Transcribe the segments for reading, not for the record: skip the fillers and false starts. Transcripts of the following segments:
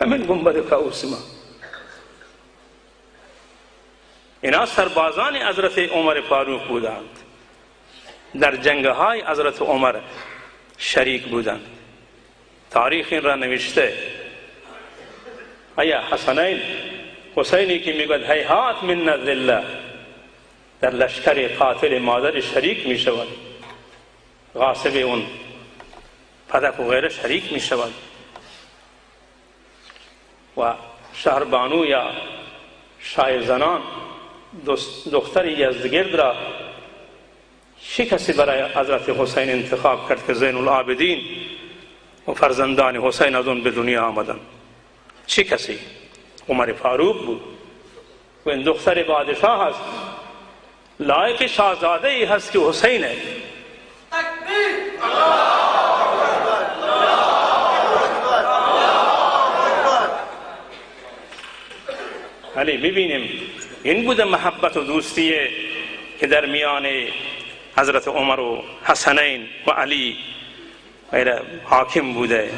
همین گنبد کاوسما. اینا سربازان حضرت عمر فاروق بودند، در جنگهای حضرت عمر شریک بودند. تاریخ این را نوشته. آیا حسنین حسینی که میگوید هیهات من نزل الله در لشکر قاتل مادر شریک می شود، غاصب اون پدک و غیره شریک می شود و شهربانو یا شاه زنان دختر یزدگرد را چه کسی برای حضرت حسین انتخاب کرد که زین العابدین و فرزندان حسین از اون به دنیا آمدن؟ چه کسی؟ عمر فاروق بود. و این دختر بادشاه هست، لایق شاهزاده ای هست که حسینه. علی ببینیم این بوده محبت و دوستی که در میان حضرت عمر و حسنین و علی غیر حاکم بوده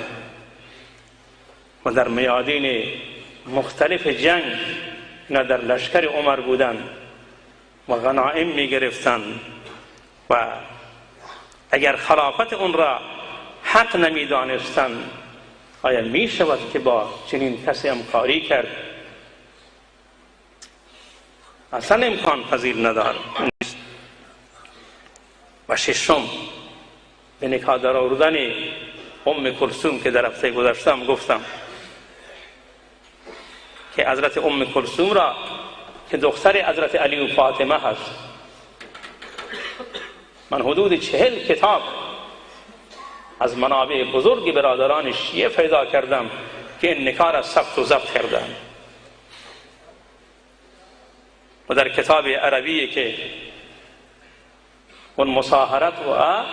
و در میادین مختلف جنگ اینا در لشکر عمر بودن و غنایم می گرفتن و اگر خلافت اون را حق نمی دانستن آیا می شود که با چنین کسی همکاری کرد؟ اصلا امکان پذیر ندارد. و ششم به نکاح در آوردن ام کلثوم که در هفته گذشتم گفتم که حضرت ام کلثوم را که دختر حضرت علی و فاطمه هست، من حدود 40 کتاب از منابع بزرگ برادران شیعه پیدا کردم که این نکاح را ثبت و ضبط کردند. و در کتاب عربی که اون مصاهرت و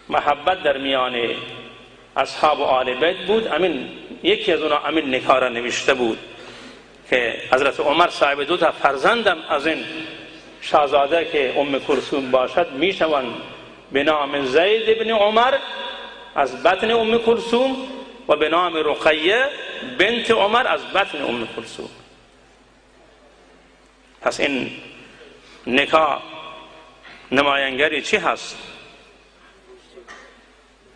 محبت در میان اصحاب و آل بیت بود، امین یکی از اونا امین نکاح را نوشته بود که حضرت عمر صاحب 2 فرزندم از این شاهزاده که ام کلثوم باشد میشوند به نام زید ابن عمر از بطن ام کلثوم و به نام رقیه بنت عمر از بطن ام کلثوم. پس این نکاح نمایانگری چی هست؟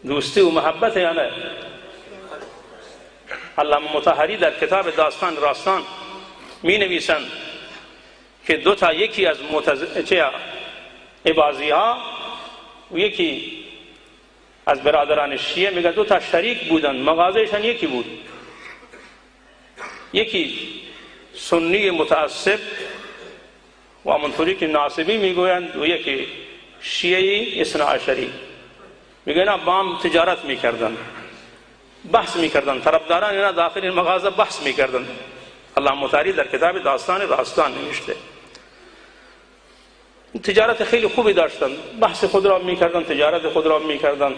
دوستی و محبت یا نه؟ علامه مطهری در کتاب داستان راستان می نویسند که 2 یکی از عباضی ها و یکی از برادران شیعه میگه 2 شریک بودن، مغازهشان یکی بود. یکی سنی متعصب و همونطوری که ناصبی میگویند و یکی شیعی اثنا عشری. میگن با هم تجارت میکردن، بحث میکردن، طرفداران اینا داخل این مغازه بحث میکردن. علامه مطهری در کتاب داستان راستان نوشته تجارت خیلی خوبی داشتن، بحث خود را میکردن، تجارت خود را میکردن.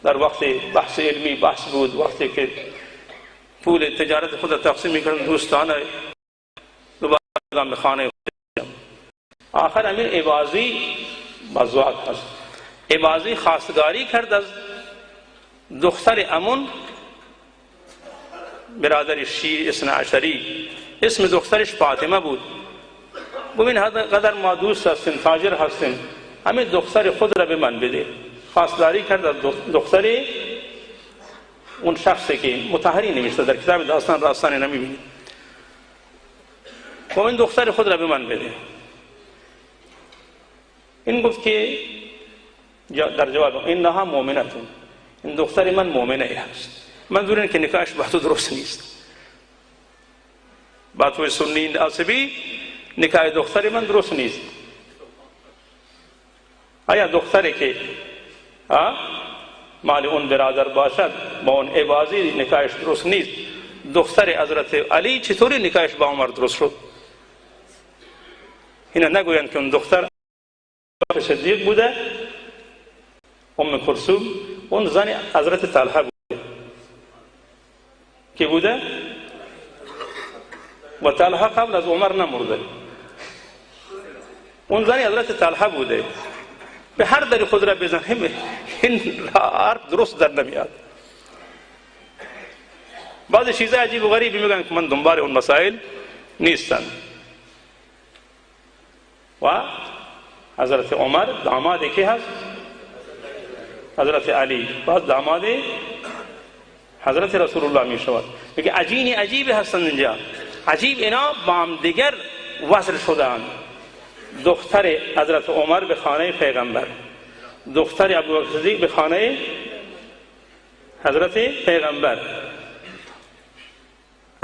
در وقت بحث علمی بحث بود، وقتی که پول تجارت خود را تقسیم میکردن دوستانه دوباره به خانه. آخر امیر عباضی بزواج هست، عباضی خواستگاری کرد از دختر امون برادر شیعه اثنا عشری، اسم دخترش فاطمه بود. ببین قدر ما دوست هستیم، تاجر هستیم، همین دختر خود را به من بده. خواستگاری کرد از دختر اون شخصی که مطهری نوشته در کتاب داستان راستان نمیبینید، و این دختر خود را به من بده. این گفت که در جواب اینها مؤمنتون، این دختر من مؤمنه هست. منظور این که نکاحش با تو درست نیست، با تو سنی ناصبی نکاح دختر من درست نیست. آیا دختری که مال اون برادر باشد با اون عباضی نکاحش درست نیست، دختر حضرت علی چطوری نکاحش با عمر درست شد؟ اینا نگویند که اون دختر صدیق بوده، ام کلثوم اون زن حضرت طلحه بوده که بوده و طلحه قبل از عمر نمرده، اون زن حضرت طلحه بوده. به هر در خود را بزنیم این حرف درست در نمیاد. بعض چیزای عجیب و غریبی میگن که من دنبال اون مسائل نیستم. و حضرت عمر داماد کی هست؟ حضرت علی. بعد داماد حضرت رسول الله می شود. میگه عجیب هستند اینجا. عجیب اینا با هم دیگر وصل شدند. دختر حضرت عمر به خانه پیغمبر، دختر ابوبکر صدیق به خانه حضرت پیغمبر.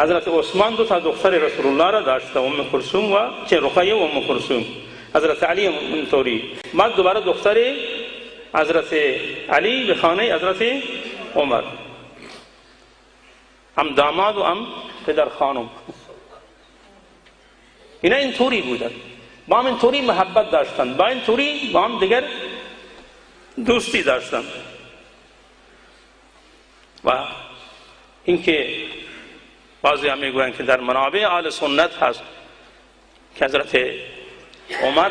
حضرت عثمان دو تا دختر رسول الله را داشته، ام کلثوم و رقیه و ام کلثوم. حضرت علی اینطوری. بعد دوباره دختر حضرت علی به خانه حضرت عمر، هم داماد و هم پدر خانم. اینا اینطوری بودن، با هم اینطوری محبت داشتن، با اینطوری با هم دیگر دوستی داشتن. و اینکه بعضی هم میگویند که در منابع اهل سنت هست که حضرت عمر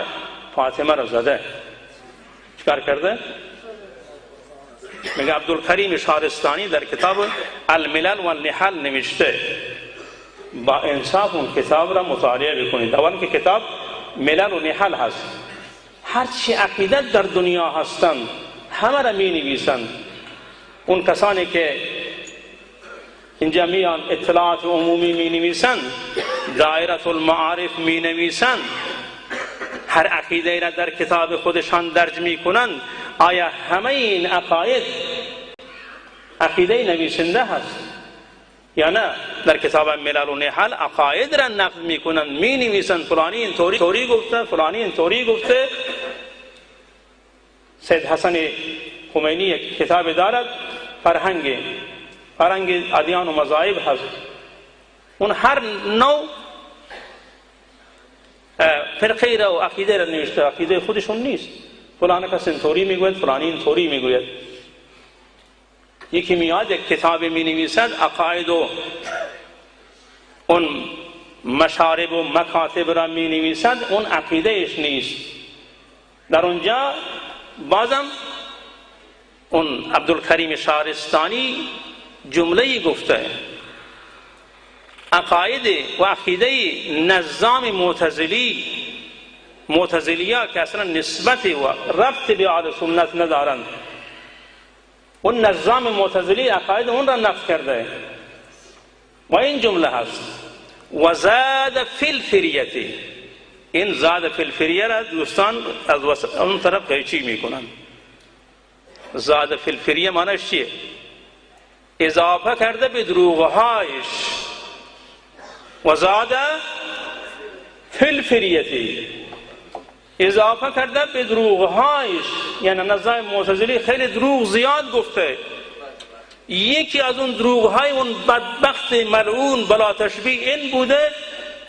فاطمه را زده. چکار کرده؟ میگه عبدالکریم شارستانی در کتاب الملل و النحل نوشته، با انصاف اون کتاب را مطالعه بکنید. اول که کتاب ملل و نحل هست، هرچی عقیدت در دنیا هستند همه را می نویسند. اون کسانی که اینجا میان اطلاعات عمومی می نویسند، دایره المعارف می نویسند، هر عقیده را در کتاب خودشان درج می کنند. آیا همه این عقاید عقیده نویسنده هست یا نه؟ در کتاب ملل و نحل عقاید را نقل می کنند، می نویسند فلانی اینطوری گفته، فلانی اینطوری گفته. سید حسن خمینی یک کتاب دارد، فرهنگ ادیان و مذاهب هست. اون هر نوع فرقه را و عقیده را نوشته، عقیده خودشون نیست. فلان کس اینطوری میگوید، فلانی اینطوری میگوید. یکی میاد یک کتاب می نویسد، عقاید و اون مشارب و مکاتب را می نویسد، اون عقیده اش نیست. در اونجا بازم اون عبدالکریم شارستانی جمله گفته، عقاید و عقیده نظام معتزلیه که اصلا نسبت و ربط به اهل سنت ندارند، اون نظام معتزلی عقاید اون را نقض کرده. و این جمله هست و زاد فی الفریه. این زاد فی الفریه را دوستان از اون طرف قیچی میکنن. زاد فی الفریه معنیش چیه؟ اضافه کرده به دروغهایش. و زاد فی الفریه، اضافه کرده به دروغهایش. یعنی نظام معتزلی خیلی دروغ زیاد گفته. یکی از اون دروغهای اون بدبخت ملعون بلا تشبیه این بوده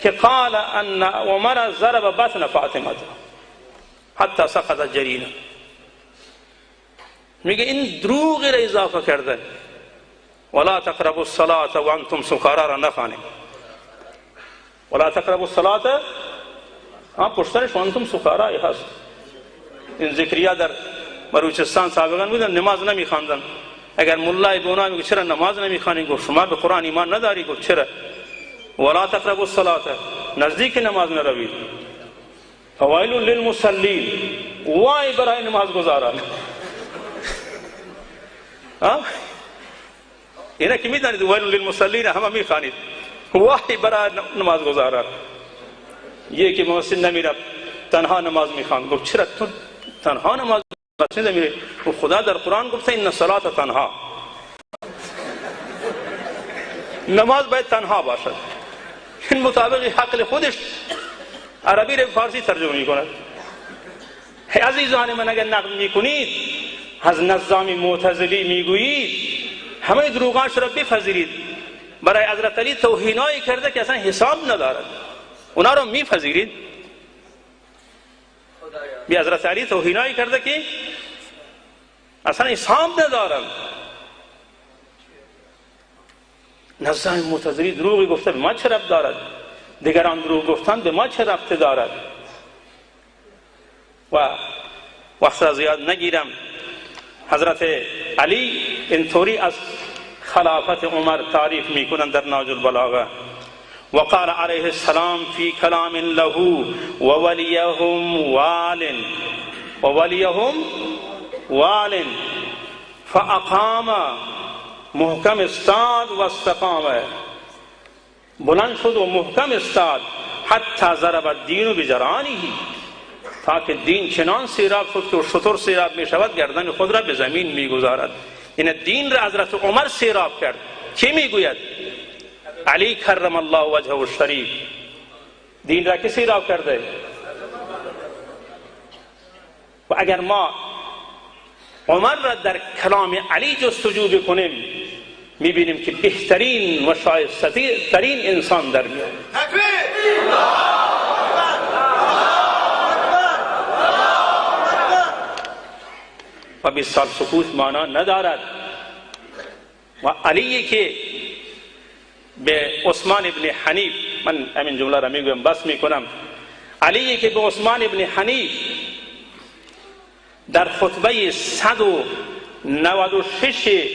که قال ان عمر ضرب بطن فاطمه حتی سقطت جرینه. میگه این دروغی را اضافه کرده. ولا تقربوا الصلاة وانتم سکارا را نخوانیم. ولا تقربوا الصلاة پشترش وانتم سکارا هست. این ذکریا در بلوچستان سابقا بودن، نماز نمیخواندن. اگر ملای به اونا میگه چرا نماز نمیخوانی؟ گفت شما به قرآن ایمان نداری؟ گفت چرا؟ ولا تقربوا الصلاة، نزدیک نماز نروید. فویل للمصلین، وای برای نماز گزاران. اینا که میدانید ویل للمصلین همه میخوانید، وای برای نماز گزاران. یکی مسجد نمیره، تنها نماز میخوان. گفت چرا تو تنها نماز مسجد نمیره؟ گفت خدا در قرآن گفته این الصلاة تنها، نماز باید تنها باشد. این مطابق عقل خودش عربی رو فارسی ترجمه میکنه. عزیزان من، اگر نقل میکنید از نظام معتزلی میگویید، همه دروغاش را بپذیرید. برای حضرت علی توهینایی کرده که اصلا حساب ندارد، اونا رو میپذیرید. بی حضرت علی توهینایی کرده که اصلا حساب ندارد. نظام معتزلی دروغی گفته، به ما چه ربط دارد؟ دیگران دروغ گفتن، به ما چه ربط دارد؟ و وقت را زیاد نگیرم. حضرت علی اینطوری از خلافت عمر تعریف میکنند در نهج البلاغه. وقال علیه السلام فی کلام له وولیهم وال فاقام، محکم استاد و استقام، بلند شد و محکم استاد، حتی ضرب الدین بجرانه، تاکه دین چنان سیراب شد که شتر سیراب می شود گردن خود را به زمین می گذارد. این دین را حضرت عمر سیراب کرد. کی می گوید؟ علی کرم الله وجهه الشریف. دین را کی سیراب کرده؟ و اگر ما عمر را در کلام علی جستجو بکنیم میبینیم که بهترین و شایسته ترین انسان در میاد. و 20 سال سکوت معنا ندارد. و علی که به عثمان ابن حنیف، من همین جمله را میگویم بس میکنم، علی که به عثمان ابن حنیف در خطبه 196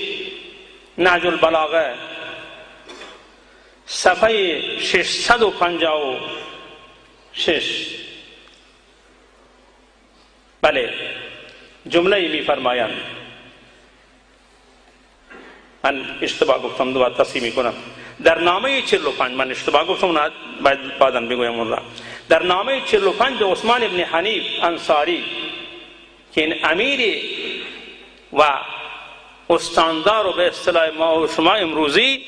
نهج البلاغه صفحه 656 بله جمله میفرمایند، من اشتباه گفتم دوباره تصحیح میکنم، در نامه 45 من اشتباه گفتم بعدا بگویم اون را، در نامه 45 به عثمان ابن حنیف انصاری که این امیر و استاندار و به اصطلاح ما و شما امروزی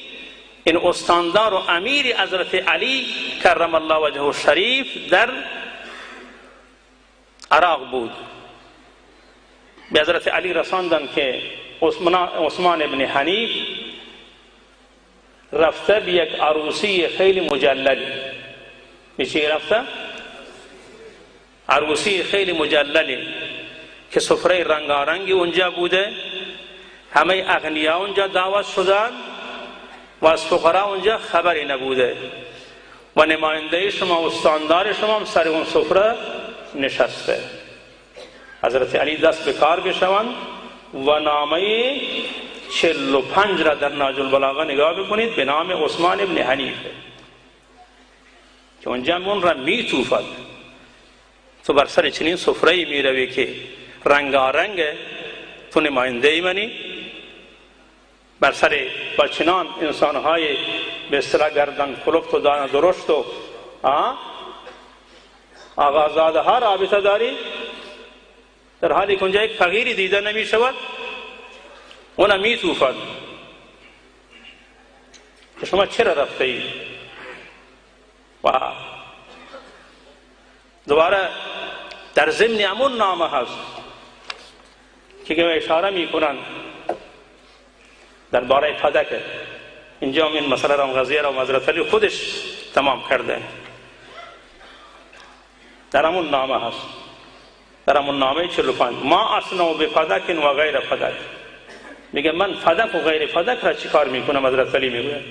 این استاندار و امیر حضرت علی کرم الله وجهه الشریف در عراق بود، به حضرت علی رساندن که عثمان ابن حنیف رفته به یک عروسی خیلی مجلل. به چی رفته؟ عروسی خیلی مجللی که سفره رنگارنگی اونجا بوده، همه اغنیا اونجا دعوت شدن و از فقرا اونجا خبری نبوده و نماینده شما استاندار شما هم سر اون سفره نشسته. حضرت علی دست به کار بشوند و نامه 45 را در نهج البلاغه نگاه بکنید به نام عثمان ابن حنیفه که اونجا اون را میتوفد. تو بر سر چنین سفره‌ای میروی که رنگارنگ، تو نماینده ای منی، بر سر با چنان انسانهای به اصطلاح گردن کلفت و دانه درشت و آقازاده ها رابطه داری، در حالی که اونجا یک فقیری دیده نمی شود اونم می توفد که شما چرا رفته ای؟ و دوباره در ضمن همون نامه هست که اشاره می کنن در باره فدک. اینجا این مسئله را قضیه را حضرت علی خودش تمام کرده. در همون نامه هست، در همون نامه 45 ما اصنع بفدک و غیر فدک، میگه من فدک و غیر فدک را چی کار میکنم؟ حضرت علی میگه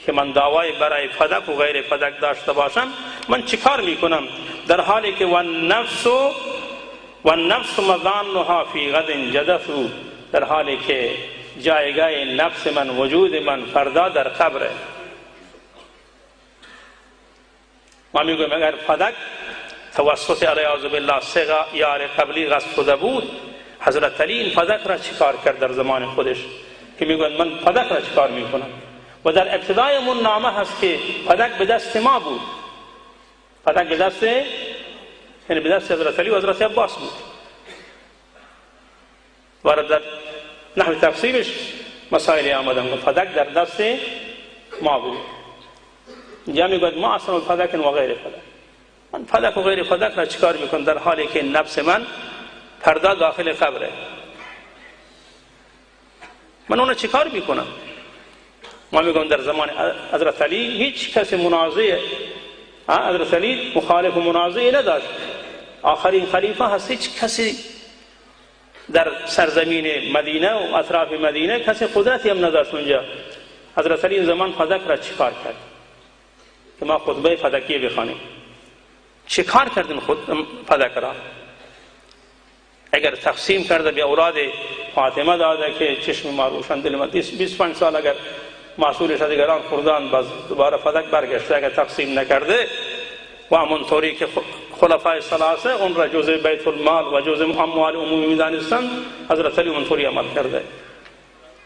که من دعوای برای فدک و غیر فدک داشته باشم من چی کار میکنم؟ در حالی که والنفس مظانها فی غد جدث، در حالی که جایگاه نفس من، وجود من فردا در قبره. ما میگویم اگر فدک توسط علیاذ بالله سه یار قبلی غصب شده بود، حضرت علی این فدک را چیکار کرد در زمان خودش که میگوید من فدک را چیکار میکنم؟ و در ابتدای من نامه هست که فدک به دست ما بود، فدک به دست یعنی به دست حضرت علی و حضرت عباس بود. وارد در نحو تفسیرش مسائل آمدن که فدک در دست ما بود. اینجا میگوید ما اصلا فدک و غیر فدک، من فدک و غیر فدک را چیکار میکنم در حالی که نفس من پرده داخل قبره؟ من اون چیکار میکنم؟ ما میگم در زمان حضرت علی هیچ کسی منازع، حضرت علی مخالف و منازع نداشت. آخرین خلیفه هست، هیچ کسی در سرزمین مدینه و اطراف مدینه کسی قدرتی هم نداشت اونجا. حضرت علی این زمان فدک را چیکار کرد که ما خطبه فدکیه بخوانیم؟ چیکار کردن خود فدک را؟ اگر تقسیم کرده به اولاد فاطمه داده که چشم ما روشن دل ما 25 سال اگر محصولش دیگران خوردن باز دوباره فدک برگشته، اگر تقسیم نکرده و همونطوری که خلفای ثلاثه اون را جزء بیت المال و جزء اموال عمومی می‌دانستند، حضرت علی اونطوری عمل کرده.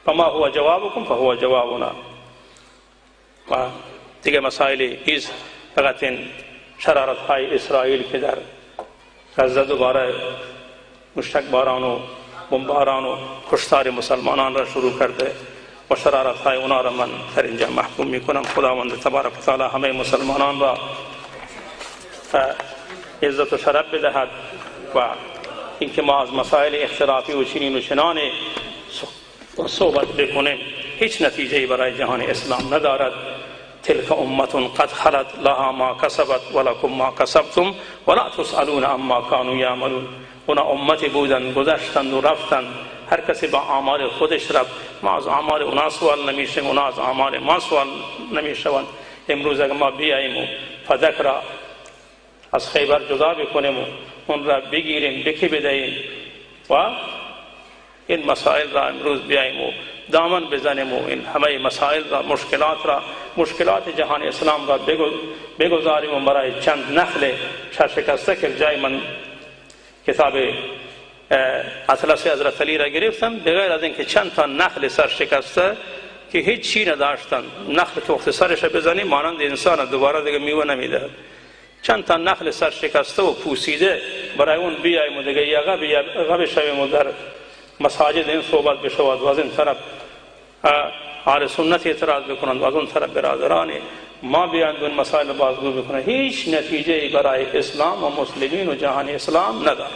فما هو جوابکم فهو جوابنا. و دیگه مسائل ایز فقط این شرارت های اسرائیل که در غزه دوباره مشتک باران و بمباران و کشتار مسلمانان را شروع کرده و شرارت های اونا را من در اینجا محکوم میکنم. خداوند تبارک و تعالی همه مسلمانان را عزت و شرف بدهد و اینکه ما از مسائل اختلافی و چنین و چنان صحبت بکنیم هیچ نتیجه برای جهان اسلام ندارد. تلك امة قد خلت لها ما کسبت ولکم ما کسبتم ولا تسألون عما كانوا یعملون. اونا امتی بودن، گذشتند و رفتند، هر کسی با اعمال خودش رفت. ما از اعمال اونا سوال نمیشیم، اونا از اعمال ما سوال نمیشوند. امروز اگر ما بیاییم و فدک را از خیبر جدا بکنیم و اون را بگیریم بکی بدهیم و این مسائل را امروز بیاییم و دامن بزنیم و این همه مسائل را مشکلات جهان اسلام را بگذاریم و برای چند نخل سرشکسته که جای من کتاب اطلس حضرت علی را گرفتم، بغیر از اینکه چند تا نخل سرشکسته که هیچ چی نداشتن، نخل که وقت سرش بزنیم مانند انسان دوباره دیگه میوه نمیده، چند تا نخل سرشکسته و پوسیده برای اون بیاییم و دیگه یقه بشویم و در مساجد این صحبت بشود و از این طرف اهل سنت اعتراض بکنند و از اون طرف برادران ما بیاند اون مسائل بازگو بکنند، هیچ نتیجه برای اسلام و مسلمین و جهان اسلام ندارد.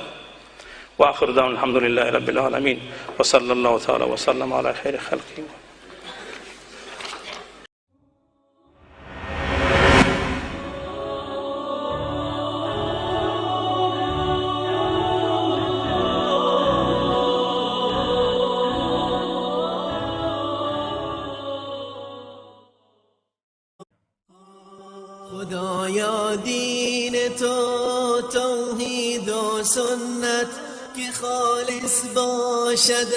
و آخر دعوانا الحمد لله رب العالمین و صلی الله تعالی و سلم علی خیر خلقه. خدایا دین تو توحید و سنت که خالص باشد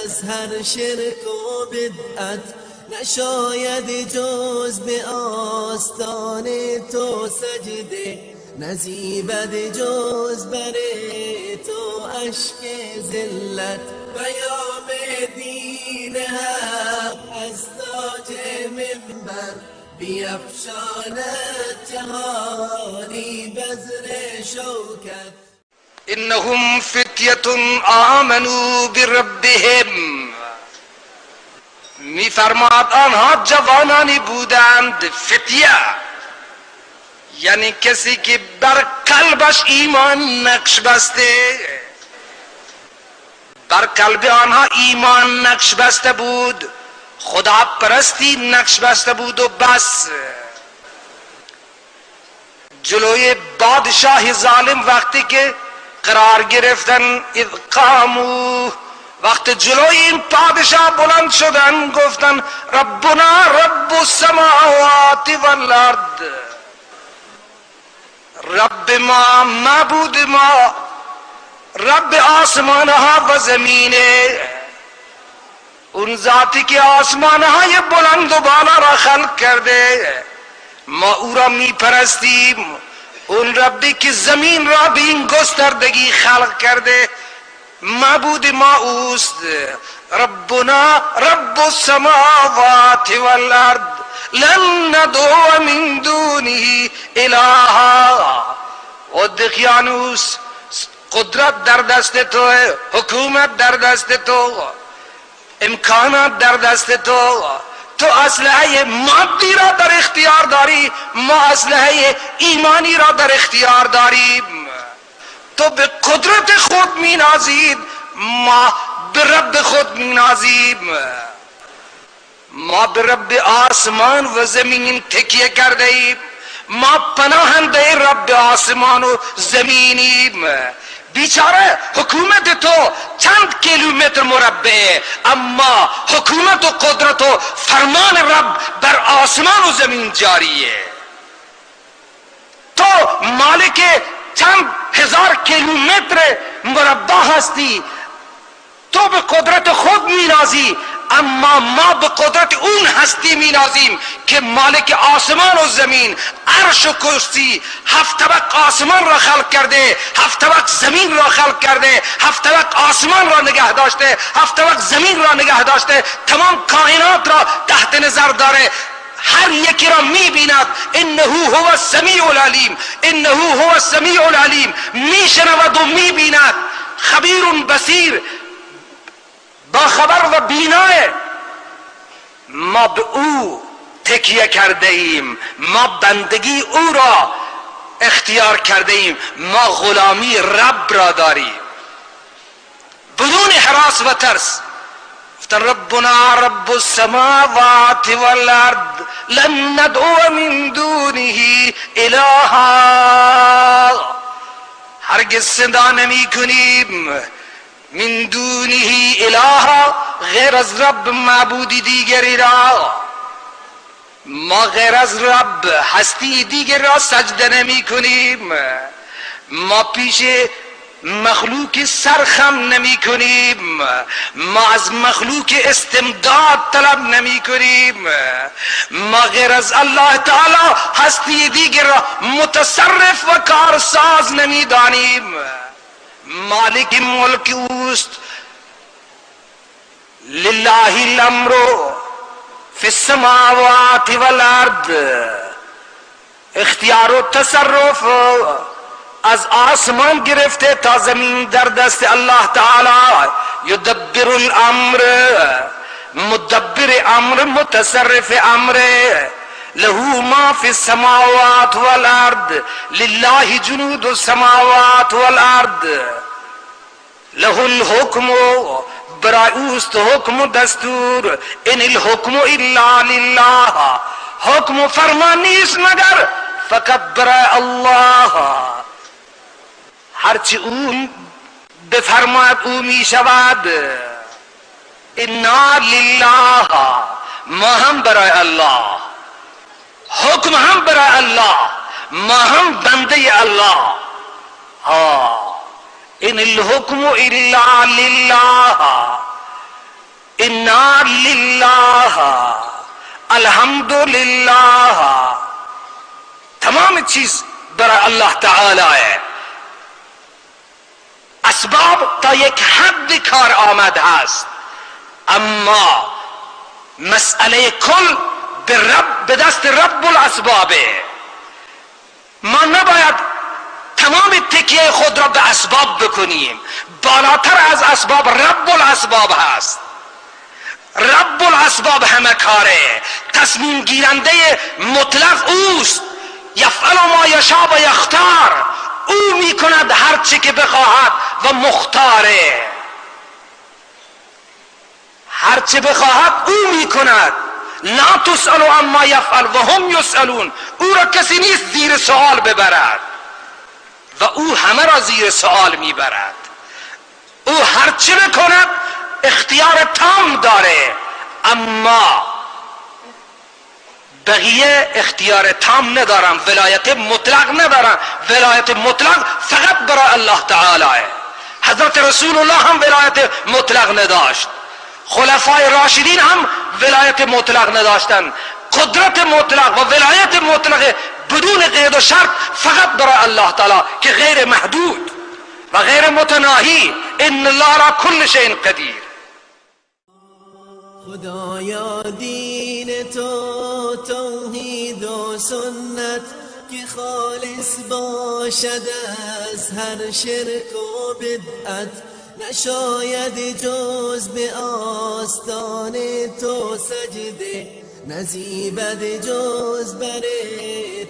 از هر شرک و بدعت، نشاید جز به آستان تو سجده، نزیبد جز بر تو اشک ذلت. پیام دین حق از تاج منبر بیفشاند جهانی بذر شوکت. انهم فتیة آمنوا بربهم، میفرماد آنها جوانانی بودند. فتیه یعنی کسی که بر قلبش ایمان نقش بسته، بر قلب آنها ایمان نقش بسته بود، خدا پرستی نقش بسته بود و بس. جلوی بادشاه ظالم وقتی که قرار گرفتن، اذ قاموا، وقت جلوی این پادشاه بلند شدن گفتن ربنا رب السماوات والارض، رب ما، معبود ما، رب آسمان ها و زمینه، اون ذاتی که آسمان های بلند و بالا را خلق کرده، ما او را می پرستیم. اون ربی که زمین را به این گستردگی خلق کرده، معبود ما اوست. ربنا رب السماوات والارض لن ندعو من دونه الها. و دقیانوس قدرت در دست تو، حکومت در دست تو، امکانات در دست تو. تو اسلحه مادی را در اختیار داری، ما اسلحه ایمانی را در اختیار داریم. تو به قدرت خود می نازید، ما به رب خود می نازیم. ما به رب آسمان و زمین تکیه کرده ایم، ما پناهنده رب آسمان و زمینیم. بیچاره حکومت تو چند کیلومتر مربع، اما حکومت و قدرت و فرمان رب بر آسمان و زمین جاریه. تو مالک چند هزار کیلومتر مربع هستی، تو به قدرت خود مینازی، اما ما به قدرت اون هستی مینازیم که مالک آسمان و زمین، عرش و کرسی، 7 طبق آسمان را خلق کرده، 7 طبق زمین را خلق کرده، 7 طبق آسمان را نگه داشته، 7 طبق زمین را نگه داشته، تمام کائنات را تحت نظر داره، هر یکی را میبیند. انه هو السمیع العلیم، انه هو السمیع العلیم، میشنود و میبیند، خبیر بصیر، با خبر و بیناه. ما به او تکیه کرده ایم، ما بندگی او را اختیار کرده ایم، ما غلامی رب را داریم بدون هراس و ترس. گفتن ربنا رب السماوات والارض لن ندعو من دونه الها، هرگز صدا نمی کنیم من دونه الها، غیر از رب معبودی دیگری را، ما غیر از رب هستی دیگر را سجده نمی کنیم، ما پیش مخلوق سرخم نمی کنیم، ما از مخلوق استمداد طلب نمی کنیم، ما غیر از الله تعالی هستی دیگر را متصرف و کارساز نمی دانیم. مالک ملک اوست، لله الامر فی السماوات والارض، اختیار و تصرف از آسمان گرفته تا زمین در دست الله تعالی. یدبر الامر، مدبر امر، متصرف امر، له ما فی السماوات والارض، لله جنود السماوات والارض، له الحکم، برای اوست حکم و دستور، ان الحکم الا لله، حکم و فرمان نیست مگر فقط برای الله، هرچی اون بفرماید او می شود. انا لله، ما هم برای الله، حکم هم برای الله، ما هم بنده الله. ان الحکم الا لله، انا لله، الحمد لله، تمام چیز برای الله تعالی ہے. اسباب تا یک حد کار آمد هست، اما مسئله کل به دست رب الاسبابه. ما نباید تمام تکیه خود را به اسباب بکنیم، بالاتر از اسباب رب الاسباب هست. رب الاسباب همه کاره، تصمیم گیرنده مطلق اوست. یفعل ما یشاء و یختار، او میکند هر چی که بخواهد و مختاره، هر چی بخواهد او میکند. لا تسأل عما یفعل و هم یسألون، او را کسی نیست زیر سوال ببرد و او همه را زیر سوال میبرد. او هر چی بکند اختیار تام داره، اما بقیه اختیار تام ندارن، ولایت مطلق ندارن. ولایت مطلق فقط برای الله تعالی. حضرت رسول الله هم ولایت مطلق نداشت، خلفای راشدین هم ولایت مطلق نداشتن. قدرت مطلق و ولایت مطلق بدون قید و شرط فقط برای الله تعالی که غیر محدود و غیر متناهی. ان الله را کل شیء قدیر. خدایا دین تو توحید و سنت که خالص باشد از هر شرک و بدعت، نشاید جز به آستان تو سجده، نزیبد جز بر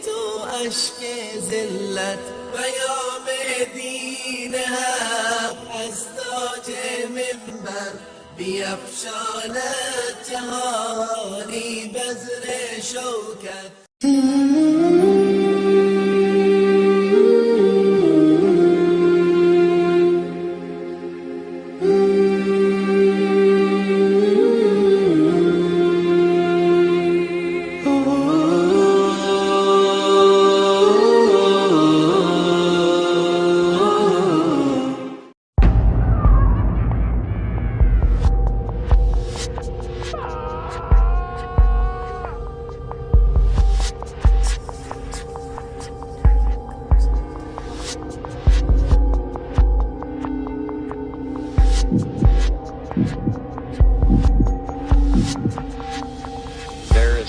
تو اشک ذلت. پیام دین حق از تاج منبر بیفشاند جهانی بذر شوکت.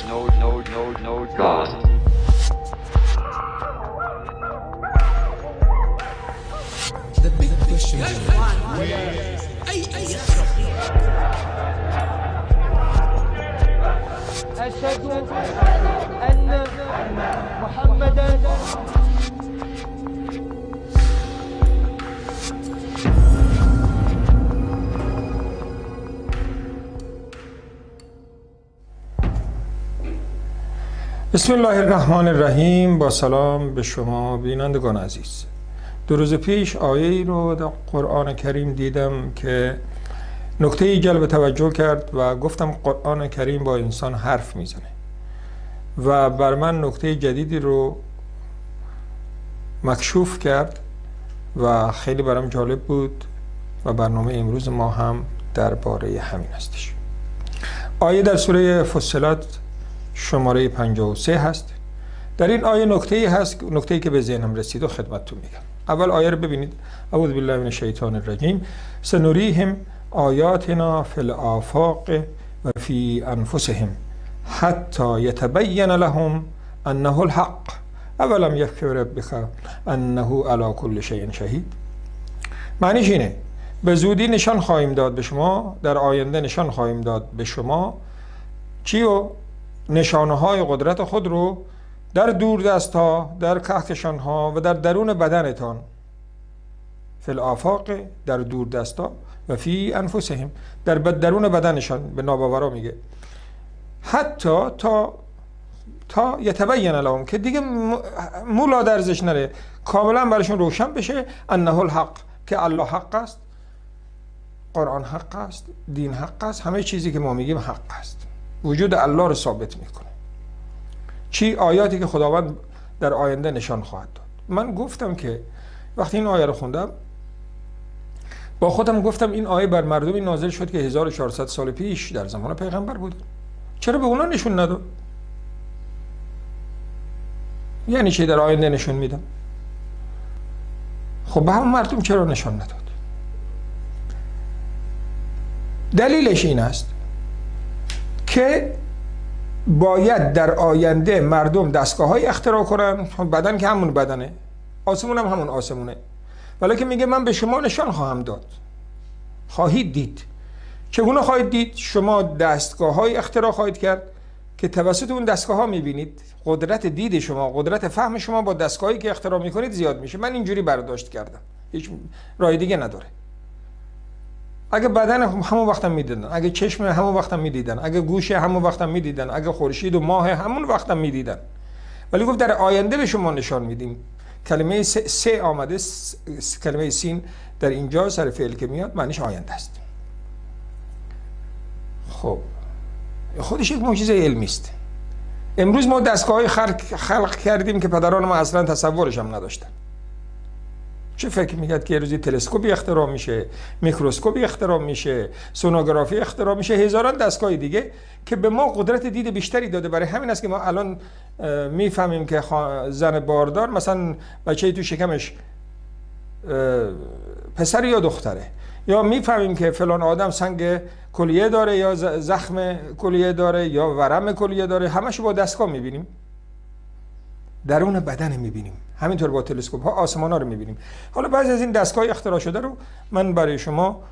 no God. The big question is أشهد أن محمدا بسم الله الرحمن الرحیم. با سلام به شما بینندگان عزیز. دو روز پیش آیه‌ای رو در قرآن کریم دیدم که نکته‌ای جلب توجه کرد و گفتم قرآن کریم با انسان حرف میزنه و بر من نکته جدیدی رو مکشوف کرد و خیلی برام جالب بود و برنامه امروز ما هم درباره همین هستش. آیه در سوره فصلت شماره 53 هست. در این آیه نکته‌ای هست، نکته‌ای که به ذهنم رسید و خدمتتون میگم. اول آیه رو ببینید. اعوذ بالله من الشیطان الرجیم. سنریهم آیاتنا فی الآفاق و فی انفسهم حتی یتبین لهم انه الحق اولم یکفی ربک انه علی کل شیء شهید. معنیش اینه به زودی نشان خواهیم داد به شما، در آینده نشان خواهیم داد به شما چی و نشانه های قدرت خود رو در دور دست ها، در کهکشان ها و در درون بدنتان. فی الآفاق در دور دست ها و فی انفسهم در درون بدنشان، به ناباورا میگه. حتی تا یتبین لهم که دیگه مولا درزش نره، کاملا برشون روشن بشه انه الحق که الله حق است، قرآن حق است، دین حق است، همه چیزی که ما میگیم حق است. وجود الله رو ثابت میکنه. چی؟ آیاتی که خداوند در آینده نشان خواهد داد. من گفتم که وقتی این آیه رو خوندم با خودم گفتم این آیه بر مردمی نازل شد که 1400 سال پیش در زمان پیغمبر بود. چرا به اونا نشون نداد؟ یعنی چی در آینده نشون میدم؟ خب به همون مردم چرا نشان نداد؟ دلیلش این است که باید در آینده مردم دستگاه‌های اختراع کنن. بدن که همون بدنه، آسمون هم همون آسمونه، ولی که میگه من به شما نشان خواهم داد، خواهید دید. چگونه خواهید دید؟ شما دستگاه‌های اختراع خواهید کرد که توسط اون دستگاه‌ها میبینید قدرت دید شما، قدرت فهم شما با دستگاهی که اختراع میکنید زیاد میشه. من اینجوری برداشت کردم، هیچ راه دیگه نداره. اگه بدن همون وقت هم میدیدن، اگه چشم همون وقت هم میدیدن، اگه گوش همون وقت هم میدیدن، اگه خورشید و ماه همون وقت هم میدیدن، ولی گفت در آینده به شما نشان میدیم. کلمه سه آمده، کلمه سین در اینجا سر فعل که میاد معنیش آینده است. خب خودش یک معجزه علمی است. امروز ما دستگاه‌های خلق کردیم که پدران ما اصلا تصورش هم نداشتن. چه فکر میکرد که یه روزی تلسکوپی اختراع میشه، میکروسکوپی اختراع میشه، سونوگرافی اختراع میشه، هزاران دستگاه دیگه که به ما قدرت دید بیشتری داده. برای همین است که ما الان میفهمیم که زن باردار مثلا بچه‌ای تو شکمش پسر یا دختره، یا میفهمیم که فلان آدم سنگ کلیه داره یا زخم کلیه داره یا ورم کلیه داره. همشو با دستگاه میبینیم، درون بدن میبینیم. همینطور با تلسکوپ ها آسمان ها رو میبینیم. حالا بعضی از این دستگاه اختراع شده رو من برای شما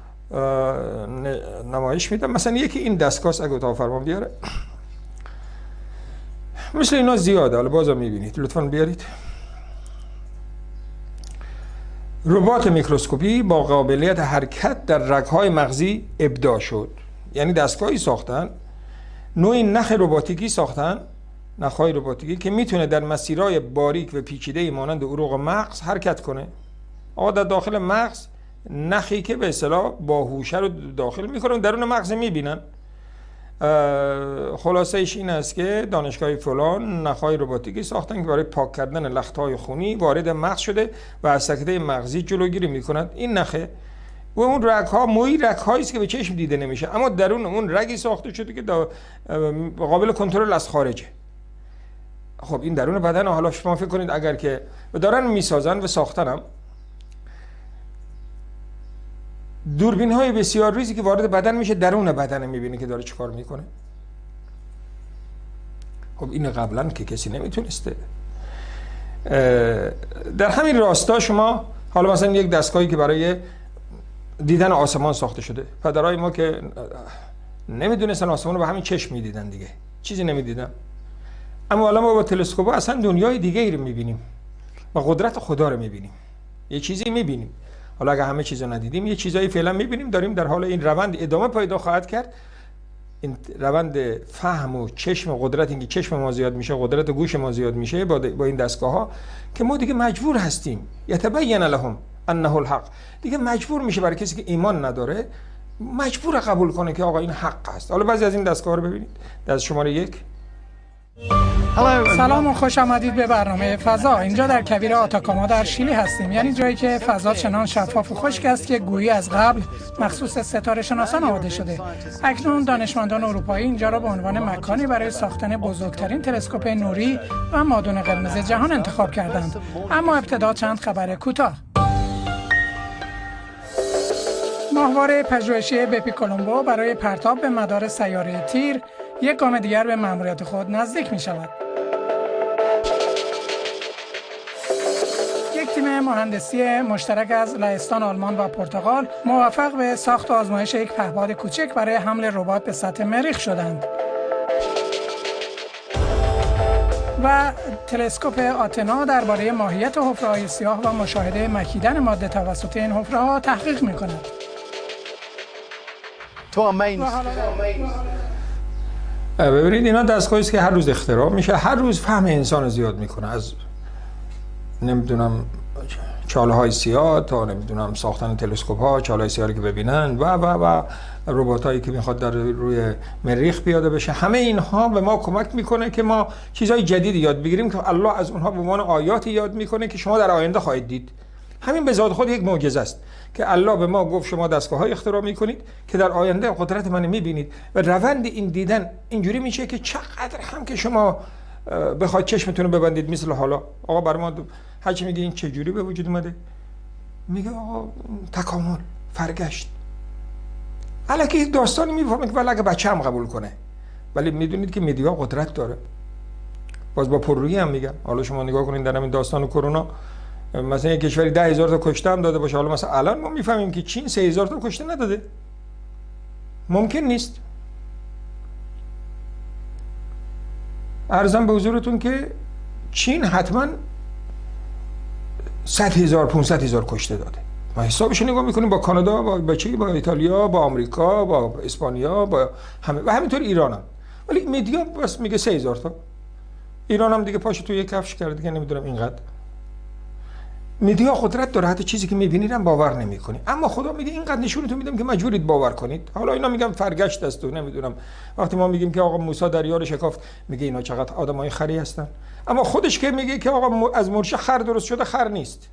نمایش میدم. مثلا یکی این دستگاه اگه اتاق فرمان بیاره، مثل اینا زیاده، حالا بازم میبینید، لطفاً بیارید. ربات میکروسکوپی با قابلیت حرکت در رگ‌های مغزی ابداع شد. یعنی دستگاهی ساختن، نوعی نخ رباتیکی ساختن، نخ‌های رباتیکی که میتونه در مسیرهای باریک و پیچیده مانند عروق مغز حرکت کنه. آقا در داخل مغز نخی که به اصطلاح باهوشه رو داخل میکنن، درون مغز میبینن. خلاصه ایش این است که دانشگاه فلان نخ‌های رباتیکی ساختن که برای پاک کردن لخته‌های خونی وارد مغز شده و از سکته مغزی جلوگیری میکنند. این نخه و اون رگ‌ها موی رگ‌هایی است که به چشم دیده نمیشه، اما درون اون رگی ساخته شده که قابل کنترل از خارجه. خب این درون بدن. حالا شما فکر کنید اگر که دارن میسازن و ساختنم دوربین های بسیار ریزی که وارد بدن میشه، درون بدن میبینی که داره چیکار میکنه. خب این قبلا که کسی نمیتونسته. در همین راستا شما حالا مثلا یک دستگاهی که برای دیدن آسمان ساخته شده، پدرای ما که نمیدونستن آسمان رو با همین چشم میدیدن دیگه، چیزی نمیدیدن، اما حالا ما با تلسکوپ اصلا دنیای دیگه ای رو میبینیم و قدرت خدا رو میبینیم، یه چیزی میبینیم. حالا اگه همه چیزو ندیدیم یه چیزایی فعلا میبینیم، داریم در حال این روند ادامه پیدا خواهد کرد، این روند فهم و چشم و قدرت، اینکه چشم ما زیاد میشه، قدرت گوش ما زیاد میشه با این دستگاه ها، که ما دیگه مجبور هستیم یتبین لهم انه الحق، دیگه مجبور میشه برای کسی که ایمان نداره مجبور قبول کنه که آقا این حق است. حالا بعضی از این دستگاه رو ببینید، در شماره 1. سلام و خوش آمدید به برنامه فضا. اینجا در کویر آتاکاما در شیلی هستیم، یعنی جایی که فضا چنان شفاف و خشک است که گویی از قبل مخصوص ستاره شناسان آماده شده. اکنون دانشمندان اروپایی اینجا را به عنوان مکانی برای ساختن بزرگترین تلسکوپ نوری و مادون قرمز جهان انتخاب کردند. اما ابتدا چند خبر کوتاه. ماهواره پژوهشی بپی کولومبو برای پرتاب به مدار سیاره تیر یک گام دیگر به مأموریت خود نزدیک می شود. یک تیم مهندسی مشترک از لهستان، آلمان و پرتغال موفق به ساخت و آزمایش یک پهپاد کوچک برای حمل ربات به سطح مریخ شدند. و تلسکوپ آتنا درباره ماهیت حفره‌های سیاه و مشاهده مکیدن ماده توسط این حفره‌ها تحقیق می کند. ببینید اینا دستگاهی است که هر روز اختراع میشه، هر روز فهم انسان رو زیاد میکنه، از نمیدونم چاله های سیاه تا نمیدونم ساختن تلسکوپ ها، چاله های سیاه رو که ببینن و ربات هایی که میخواد در روی مریخ پیاده بشه. همه اینها به ما کمک میکنه که ما چیزهای جدید یاد بگیریم که الله از اونها به عنوان آیاتی یاد میکنه که شما در آینده خواهید دید. همین به ذات خود یک معجزه است که الله به ما گفت شما دستگاه‌های اختراع می‌کنید که در آینده قدرت من می‌بینید و روند این دیدن اینجوری میشه که چقدر هم که شما بخواید چشمتون رو ببندید، مثل حالا آقا برای ما هرچی میگه این چه جوری به وجود اومده، میگه آقا تکامل، فرگشت، الکی داستانی میفهمه که ولی اگه بچه‌م قبول کنه، ولی میدونید که مدیا قدرت داره. باز با پررویی هم میگم، حالا شما نگاه کنید در همین داستان کرونا، مثلا یک کشوری 10,000 تا کشته هم داده باشه، حالا مثلا الان ما میفهمیم که چین 3,000 تا کشته نداده، ممکن نیست. عرضم به حضورتون که چین حتما 100,000 500,000 کشته داده. ما حسابش نگاه میکنیم با کانادا، با چی، با ایتالیا، با آمریکا، با اسپانیا، با همه و همینطور ایران هم. ولی مدیا بس میگه 3,000 تا. ایران هم دیگه پاشو تو یک کفش کرده که نمیدونم اینقدر. مدیا قدرت داره، حتی چیزی که میبینید هم باور نمیکنید، اما خدا میگه اینقدر نشونتون میدم که مجبورید باور کنید. حالا اینا میگم فرگشت است و نمیدونم، وقتی ما میگیم که آقا موسی دریا رو شکافت، میگه اینا چقدر آدمای خری هستن، اما خودش که میگه که آقا از مرچ خر درست شده، خر نیست.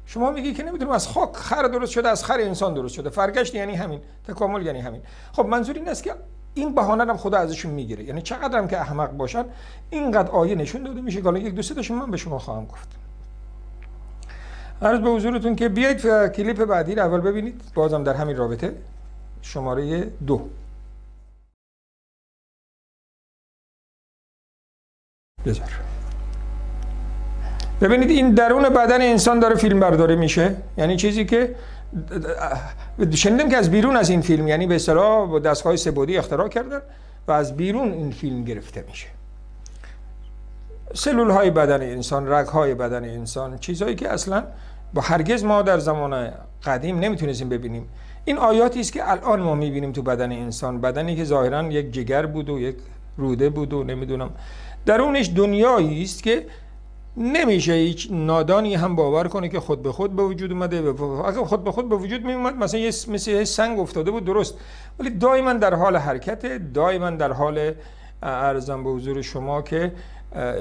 شما میگی که نمیدونم از خاک خر درست شده، از خر انسان درست شده. فرگشت یعنی همین، تکامل یعنی همین. خب منظور این است که این بهانه هم خدا ازشون میگیره، یعنی چقدر هم که احمق باشن اینقدر آیه نشون داده میشه. حالا یک دو سه تاشون من به شما خواهم گفت. عرض به حضورتون که بیایید کلیپ بعدی رو اول ببینید، بازم در همین رابطه، شماره 2. بذار ببینید این درون بدن انسان داره فیلم برداری میشه، یعنی چیزی که شنیدم که از بیرون از این فیلم، یعنی به اصطلاح با دستگاه سه‌بعدی اختراع کردن و از بیرون این فیلم گرفته میشه. سلول های بدن انسان، رگ های بدن انسان، چیزهایی که اصلا با هرگز ما در زمان قدیم نمیتونستیم ببینیم. این آیاتی است که الان ما میبینیم تو بدن انسان، بدنی که ظاهرا یک جگر بود و یک روده بود و نمیدونم، درونش دنیایی است که نمیشه هیچ نادانی هم باور کنه که خود به خود به وجود اومده. اگه خود به خود به وجود میومد مثلا مثل سنگ افتاده بود، درست، ولی دائما در حال حرکت، دائما در حال، عرضم به حضور شما که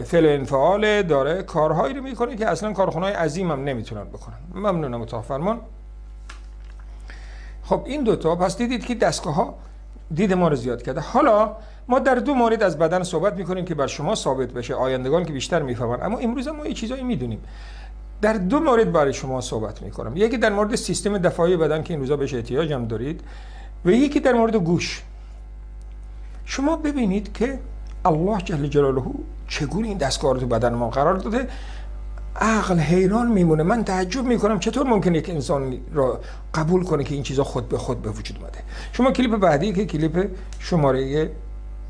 فعل انفعال داره، کارهایی رو میکنه که اصلا کارخونه‌های عظیم هم نمیتونن بکنن. ممنونم اتاق فرمان. خب این دوتا پس دیدید که دستگاه ها دید ما رو زیاد کرده. حالا ما در 2 مورد از بدن صحبت میکنیم که بر شما ثابت بشه، آیندگان که بیشتر میفهمن، اما امروز ما یه چیزایی میدونیم. در 2 مورد برای شما صحبت میکنم، یکی در مورد سیستم دفاعی بدن که این روزا بهش احتیاج هم دارید، و یکی در مورد گوش. شما ببینید که الله جل جلاله چگونه این دستگاه رو تو بدن ما قرار داده؟ عقل حیران میمونه. من تعجب میکنم چطور ممکنه یک انسان را قبول کنه که این چیزا خود به خود به وجود اومده. شما کلیپ بعدی که کلیپ شماره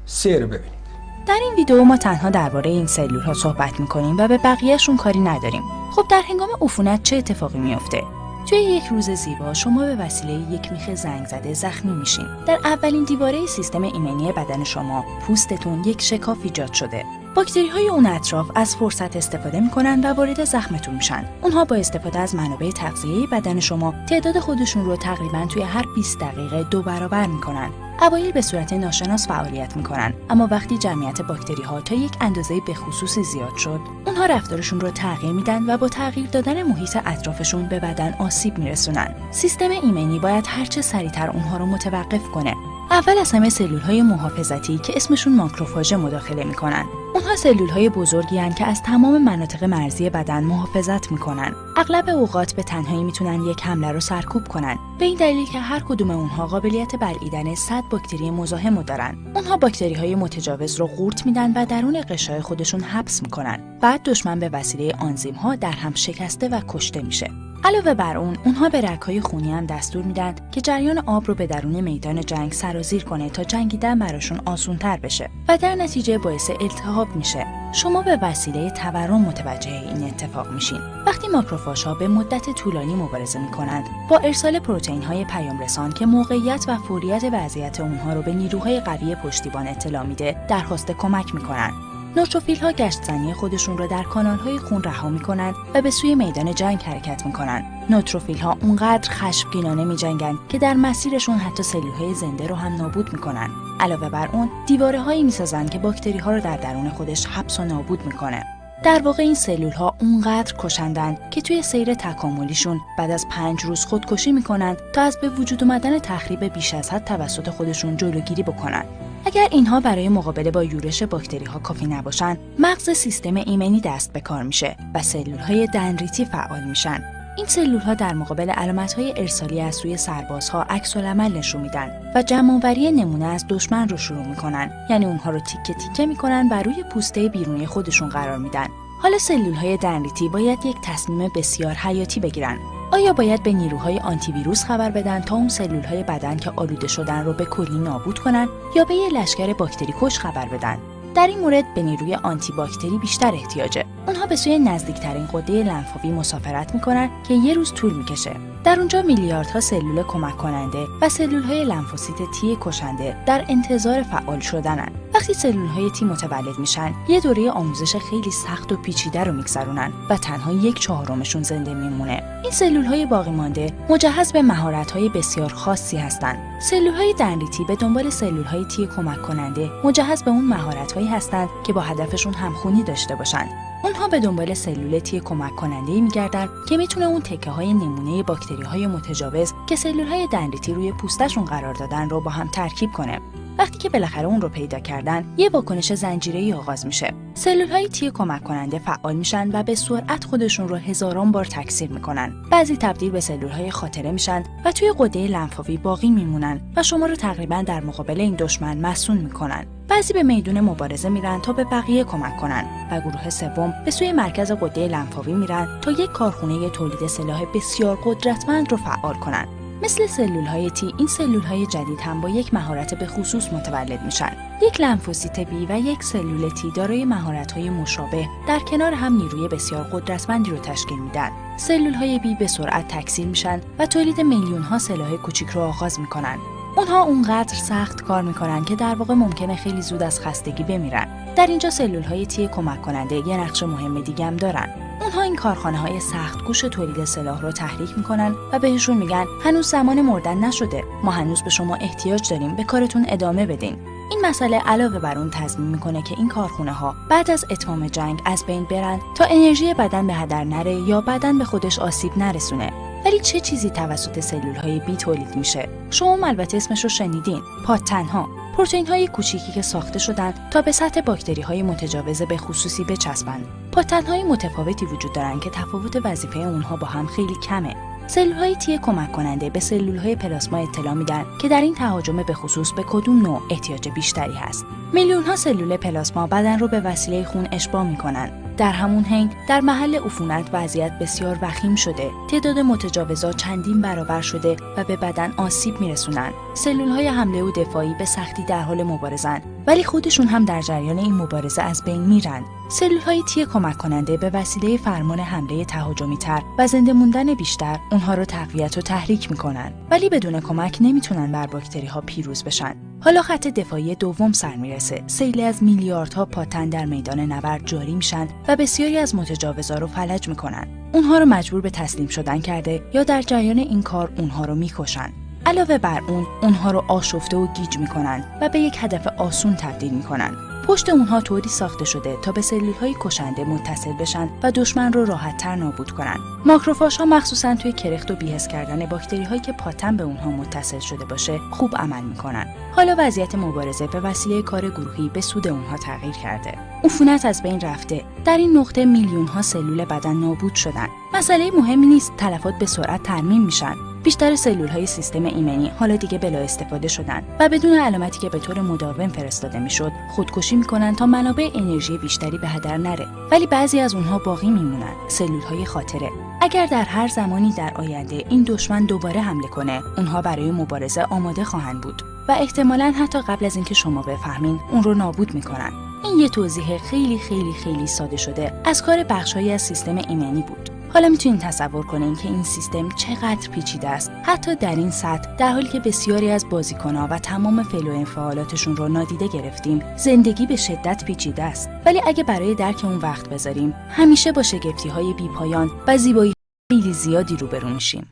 3 رو ببینید. در این ویدیو ما تنها درباره این سلول ها صحبت میکنیم و به بقیهشون کاری نداریم. خب در هنگام عفونت چه اتفاقی میفته؟ توی یک روز زیبا شما به وسیله یک میخ زنگ زده زخمی میشین. در اولین دیواره سیستم ایمنی بدن شما، پوستتون یک شکاف ایجاد شده. باکتری های اون اطراف از فرصت استفاده میکنن و وارد زخمتون میشن. اونها با استفاده از منابع تغذیه‌ای بدن شما تعداد خودشون رو تقریباً توی هر 20 دقیقه 2 برابر میکنن. اوایل به صورت ناشناس فعالیت میکنن، اما وقتی جمعیت باکتری ها تا یک اندازه به خصوصی زیاد شد، اونها رفتارشون رو تغییر میدن و با تغییر دادن محیط اطرافشون به بدن آسیب میرسونن. سیستم ایمنی باید هرچه سریعتر اونها رو متوقف کنه. اول از همه سلول‌های محافظتی که اسمشون ماکروفاژ مداخله میکنن. اونها سلول‌های بزرگی هستند که از تمام مناطق مرزی بدن محافظت میکنن. اغلب اوقات به تنهایی میتونن یک حمله رو سرکوب کنن، به این دلیل که هر کدوم اونها قابلیت بلعیدن 100 باکتری مزاحم رو دارن. اونها باکتری‌های متجاوز رو قورت میدن و درون قشای خودشون حبس میکنن. بعد دشمن به وسیله آنزیم‌ها در هم شکسته و کشته میشه. علاوه بر اون، اونها به رگ‌های خونی هم دستور میدن که جریان آب رو به درون میدان جنگ سرازیر کنه تا جنگیدن براشون آسان‌تر بشه و در نتیجه باعث التهاب میشه. شما به وسیله تورم متوجه این اتفاق میشین. وقتی ماکروفاژها به مدت طولانی مبارزه میکنند، با ارسال پروتئین‌های پیام‌رسان که موقعیت و فوریت وضعیت اونها رو به نیروهای قوی پشتیبان اطلاع میده، درخواست کمک میکنن. نوتروفیل‌ها گشت‌زنی خودشون را در کانال‌های خون رها می‌کنند و به سوی میدان جنگ حرکت می‌کنند. نوتروفیل‌ها اونقدر خشمگینانه می‌جنگند که در مسیرشون حتی سلول‌های زنده رو هم نابود می‌کنند. علاوه بر اون، دیواره‌هایی می‌سازند که باکتری‌ها رو در درون خودش حبس و نابود می‌کنه. در واقع این سلول‌ها اونقدر کشندند که توی سیر تکاملیشون بعد از 5 روز خودکشی می‌کنند تا از به وجود اومدن تخریب بیش از حد توسط خودشون جلوگیری بکنن. اگر اینها برای مقابله با یورش باکتری‌ها کافی نباشن، مغز سیستم ایمنی دست به کار میشه و سلول‌های دندریتی فعال میشن. این سلول‌ها در مقابل علامت‌های ارسالی از سوی سربازها عکس‌العمل نشون میدن و جمع‌آوری نمونه از دشمن رو شروع میکنن، یعنی اونها رو تیکه تیکه میکنن و روی پوسته بیرونی خودشون قرار میدن. حالا سلول‌های دندریتی باید یک تصمیم بسیار حیاتی بگیرن. آیا باید به نیروهای آنتی ویروس خبر بدن تا اون سلول‌های بدن که آلوده شدن رو به کلی نابود کنن، یا به یه لشکر باکتری کش خبر بدن؟ در این مورد به نیروی آنتی باکتری بیشتر احتیاجه. اونها به سوی نزدیکترین غده لنفاوی مسافرت میکنن که یه روز طول میکشه. در اونجا میلیاردها سلول کمک کننده و سلول‌های لنفوسیت تی کشنده در انتظار فعال شدنن. وقتی سلول‌های تی متولد میشن، یه دوره آموزش خیلی سخت و پیچیده رو میگذرونن و تنها 1/4شون زنده میمونه. این سلول‌های باقی مانده مجهز به مهارت‌های بسیار خاصی هستن. سلول‌های دندریتی به دنبال سلول‌های تی کمک کننده مجهز به اون مهارت‌هایی هستند که با هدفشون همخونی داشته باشن. اونها به دنبال سلول تی کمک کننده‌ای می‌گردن که میتونه اون تکه‌های نمونه باکتری‌های متجاوز که سلول‌های دندریتی روی پوستشون قرار دادن رو با هم ترکیب کنه. وقتی که بالاخره اون رو پیدا کردن، یه واکنش زنجیره‌ای آغاز میشه. سلول‌های تی کمک کننده فعال میشن و به سرعت خودشون رو هزاران بار تکثیر میکنن. بعضی تبدیل به سلول‌های خاطره میشن و توی غده لنفاوی باقی میمونن و شما رو تقریباً در مقابل این دشمن مسئول میکنن. بعضی به میدون مبارزه میرن تا به بقیه کمک کنن و گروه سوم به سوی مرکز غده لنفاوی میرن تا یک کارخونه تولید سلاح بسیار قدرتمند رو فعال کنن. مثل سلول‌های تی، این سلول‌های جدید هم با یک مهارت به خصوص متولد میشن. یک لنفوسیت بی و یک سلول تی دارای مهارت‌های مشابه در کنار هم نیروی بسیار قدرتمندی رو تشکیل میدن. سلول‌های بی به سرعت تکثیر میشن و تولید میلیون‌ها سلاح کوچیک رو آغاز میکنن. اونها اونقدر سخت کار میکنن که در واقع ممکنه خیلی زود از خستگی بمیرن. در اینجا سلول‌های تی کمک کننده یه نقش مهم دیگه هم دارن. اونها این کارخانه‌های سخت‌کوش تولید سلاح رو تحریک میکنن و بهشون میگن هنوز زمان مردن نشده، ما هنوز به شما احتیاج داریم، به کارتون ادامه بدین. این مسئله علاوه بر اون تضمین میکنه که این کارخونه‌ها بعد از اتمام جنگ از بین برن تا انرژی بدن به هدر نره یا بدن به خودش آسیب نرسونه. ولی چه چیزی توسط سلول‌های بی تولید میشه؟ شما البته اسمش رو شنیدین، پادتن‌ها. پروتئین‌های کوچیکی که ساخته شدن تا به سطح باکتری‌های متجاوز به خصوصی بچسبند. پادتن‌های متفاوتی وجود دارن که تفاوت وظیفه اونها با هم خیلی کمه. سلول‌های تی کمک کننده به سلول‌های پلاسما اطلاع میدن که در این تهاجم به خصوص به کدوم نوع احتیاج بیشتری هست. میلیون‌ها سلول پلاسما بدن رو به وسیله خون اشباع می‌کنن. در همون حین در محل عفونت وضعیت بسیار وخیم شده. تعداد متجاوزات چندین برابر شده و به بدن آسیب میرسونن. سلول‌های حمله و دفاعی به سختی در حال مبارزه‌اند، ولی خودشون هم در جریان این مبارزه از بین میرن. سلول‌های تی کمک کننده به وسیله فرمان حمله تهاجمی‌تر و زنده موندن بیشتر اونها رو تقویت و تحریک میکنن، ولی بدون کمک نمیتونن بر باکتری‌ها پیروز بشن. حالا خط دفاعی دوم سر میرسه. سیلی از میلیاردها پاتن در میدان نبرد جاری میشن و بسیاری از متجاوزا رو فلج میکنن. اونها رو مجبور به تسلیم شدن کرده یا در جریان این کار اونها رو میکشن. علاوه بر اونها رو آشفته و گیج میکنن و به یک هدف آسون تبدیل میکنن. پشت اونها طوری ساخته شده تا به سلول‌های کشنده متصل بشن و دشمن رو راحت‌تر نابود کنن. ماکروفاژها مخصوصاً توی کرخت و بی‌حس کردن باکتری‌هایی که پاتن به اونها متصل شده باشه خوب عمل میکنن. حالا وضعیت مبارزه به وسیله کار گروهی به سود اونها تغییر کرده. عفونت از بین رفته. در این نقطه میلیون‌ها سلول بدن نابود شدن. مسئله مهمی نیست، تلفات به سرعت ترمیم میشن. بیشتر سلول‌های سیستم ایمنی حالا دیگه بلا استفاده شدن و بدون علامتی که به طور مداوم فرستاده میشد خودکشی میکنن تا منابع انرژی بیشتری به هدر نره. ولی بعضی از اونها باقی میمونن، سلول‌های خاطره. اگر در هر زمانی در آینده این دشمن دوباره حمله کنه، اونها برای مبارزه آماده خواهند بود و احتمالاً حتی قبل از اینکه شما بفهمین اون رو نابود میکنن. این یه توضیح خیلی ساده شده از کار بخش‌هایی از سیستم ایمنی بود. حالا میتونید تصور کنین که این سیستم چقدر پیچیده است. حتی در این سطح، در حالی که بسیاری از بازیکن‌ها و تمام فعل و انفعالاتشون رو نادیده گرفتیم، زندگی به شدت پیچیده است. ولی اگه برای درک اون وقت بذاریم، همیشه با شگفتی‌های بی‌پایان و زیبایی خیلی زیادی روبرو میشیم.